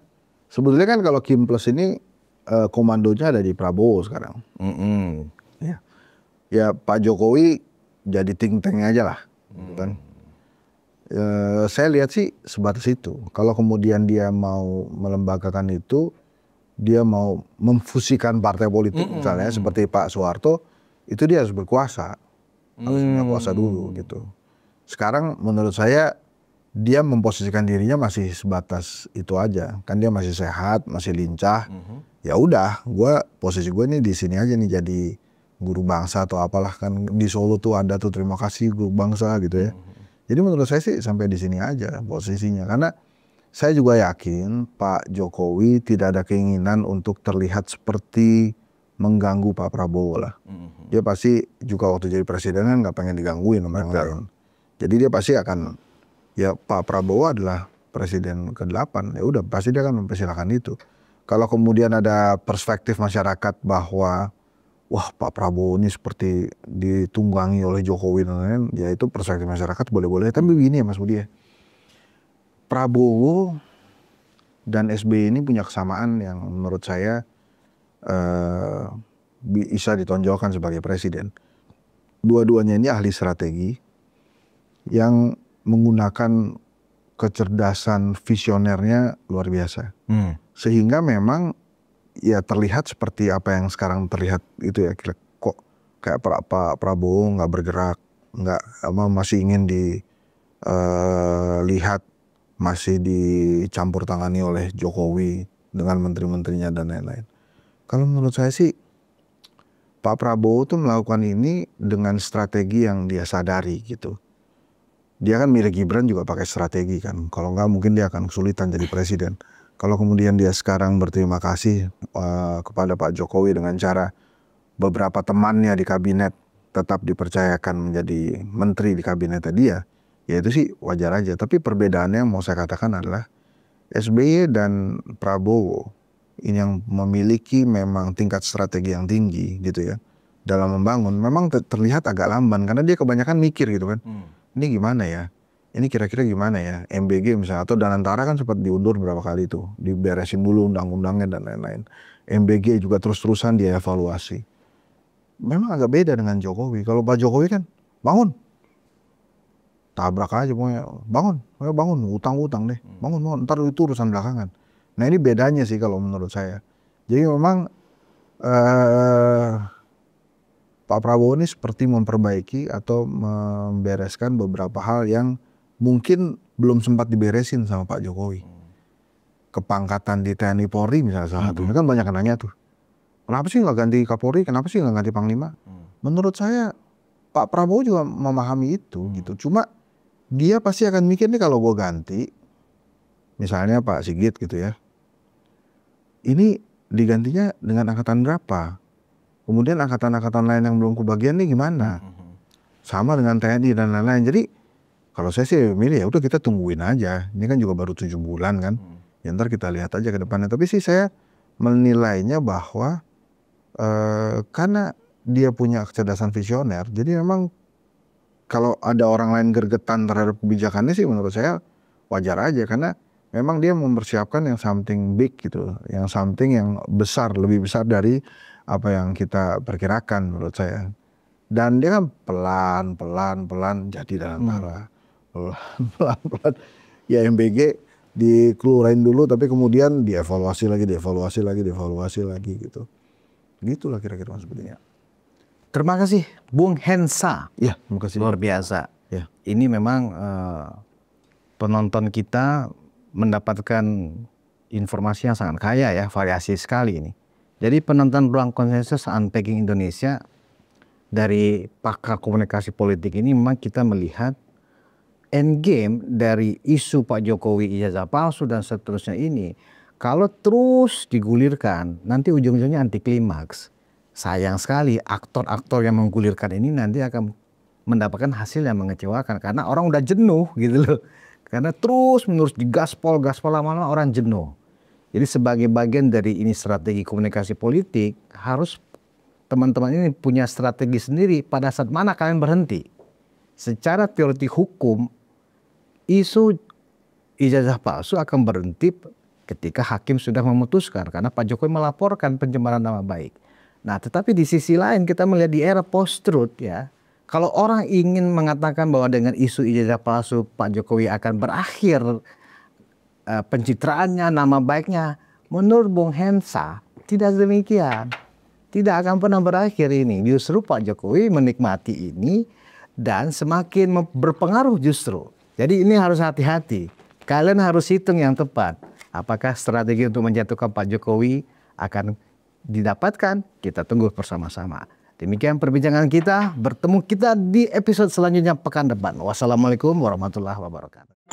sebetulnya kan kalau Kim Plus ini komandonya ada di Prabowo sekarang. Ya Pak Jokowi jadi think tank aja lah, kan. Saya lihat sih sebatas itu. Kalau kemudian dia mau melembagakan itu, dia mau memfusikan partai politik misalnya seperti Pak Soeharto, itu dia harus berkuasa, harus punya kuasa dulu gitu. Sekarang menurut saya dia memposisikan dirinya masih sebatas itu aja, kan dia masih sehat, masih lincah. Ya udah, posisi gue nih di sini aja nih jadi guru bangsa atau apalah, kan di Solo tuh ada tuh terima kasih guru bangsa gitu ya. Jadi menurut saya sih sampai di sini aja posisinya, karena saya juga yakin Pak Jokowi tidak ada keinginan untuk terlihat seperti mengganggu Pak Prabowo lah. Dia pasti juga waktu jadi presiden kan nggak pengen digangguin sama yang lain. Jadi dia pasti akan, ya Pak Prabowo adalah presiden ke-8, ya udah pasti dia akan mempersilahkan itu. Kalau kemudian ada perspektif masyarakat bahwa wah Pak Prabowo ini seperti ditunggangi oleh Jokowi dan lain-lain, ya itu perspektif masyarakat boleh-boleh. Tapi begini ya Mas Budi ya, Prabowo dan SBY ini punya kesamaan yang menurut saya bisa ditonjolkan sebagai presiden. Dua-duanya ini ahli strategi yang menggunakan kecerdasan visionernya luar biasa. Sehingga memang ya terlihat seperti apa yang sekarang terlihat itu ya, kok kayak Pak Prabowo nggak bergerak, masih ingin dilihat, masih dicampur tangani oleh Jokowi dengan menteri-menterinya dan lain-lain. Kalau menurut saya sih Pak Prabowo tuh melakukan ini dengan strategi yang dia sadari gitu. Dia kan milih Gibran juga pakai strategi kan. Kalau nggak mungkin dia akan kesulitan jadi presiden. Kalau kemudian dia sekarang berterima kasih kepada Pak Jokowi dengan cara beberapa temannya di kabinet tetap dipercayakan menjadi menteri di kabinetnya dia, ya itu sih wajar aja. Tapi perbedaannya yang mau saya katakan adalah SBY dan Prabowo ini yang memiliki memang tingkat strategi yang tinggi gitu ya dalam membangun. Memang terlihat agak lamban karena dia kebanyakan mikir gitu kan. Ini gimana ya? Ini kira-kira gimana ya? MBG misalnya atau Danantara kan sempat diundur berapa kali itu, diberesin dulu undang-undangnya dan lain-lain. MBG juga terus-terusan dia evaluasi. Memang agak beda dengan Jokowi. Kalau Pak Jokowi kan bangun, tabrak aja pokoknya, bangun, utang-utang deh, bangun, ntar itu urusan belakangan. Nah ini bedanya sih kalau menurut saya. Jadi memang Pak Prabowo ini seperti memperbaiki atau membereskan beberapa hal yang mungkin belum sempat diberesin sama Pak Jokowi. Kepangkatan di TNI Polri misalnya salah satunya kan banyak yang nanya tuh. Kenapa sih nggak ganti Kapolri? Kenapa sih nggak ganti Panglima? Menurut saya Pak Prabowo juga memahami itu gitu. Cuma dia pasti akan mikir nih kalau gue ganti, misalnya Pak Sigit gitu ya. Ini digantinya dengan angkatan berapa? Kemudian angkatan-angkatan lain yang belum kebagian nih gimana? Sama dengan TNI dan lain-lain. Jadi kalau saya sih milih ya udah kita tungguin aja. Ini kan juga baru 7 bulan kan. Ya ntar kita lihat aja ke depannya. Tapi sih saya menilainya bahwa karena dia punya kecerdasan visioner, jadi memang kalau ada orang lain gergetan terhadap kebijakannya sih menurut saya wajar aja karena memang dia mempersiapkan yang something big gitu, yang something yang besar, lebih besar dari apa yang kita perkirakan menurut saya. Dan dia kan pelan-pelan jadi Danantara. Pelan-pelan. Ya MBG dikeluarin dulu tapi kemudian dievaluasi lagi gitu. Gitulah kira-kira maksudnya. Terima kasih Bung Hensa. Ya, terima kasih. Luar biasa. Ya. Ini memang penonton kita mendapatkan informasi yang sangat kaya ya, variasi sekali ini. Jadi penonton Ruang Konsensus Unpacking Indonesia dari pakar komunikasi politik ini memang kita melihat endgame dari isu Pak Jokowi ijazah palsu dan seterusnya ini. Kalau terus digulirkan, nanti ujung-ujungnya anti klimaks. Sayang sekali aktor-aktor yang menggulirkan ini nanti akan mendapatkan hasil yang mengecewakan. Karena orang udah jenuh gitu loh. Karena terus menerus digaspol lama-lama orang jenuh. Jadi sebagai bagian dari ini strategi komunikasi politik, harus teman-teman ini punya strategi sendiri pada saat mana kalian berhenti. Secara teori hukum, isu ijazah palsu akan berhenti ketika hakim sudah memutuskan karena Pak Jokowi melaporkan pencemaran nama baik. Nah, tetapi di sisi lain kita melihat di era post-truth ya, kalau orang ingin mengatakan bahwa dengan isu ijazah palsu Pak Jokowi akan berakhir pencitraannya, nama baiknya, menurut Bung Hensa tidak demikian. Tidak akan pernah berakhir ini. Justru Pak Jokowi menikmati ini dan semakin berpengaruh justru. Jadi ini harus hati-hati. Kalian harus hitung yang tepat. Apakah strategi untuk menjatuhkan Pak Jokowi akan didapatkan? Kita tunggu bersama-sama. Demikian perbincangan kita. Bertemu kita di episode selanjutnya pekan depan. Wassalamualaikum warahmatullahi wabarakatuh.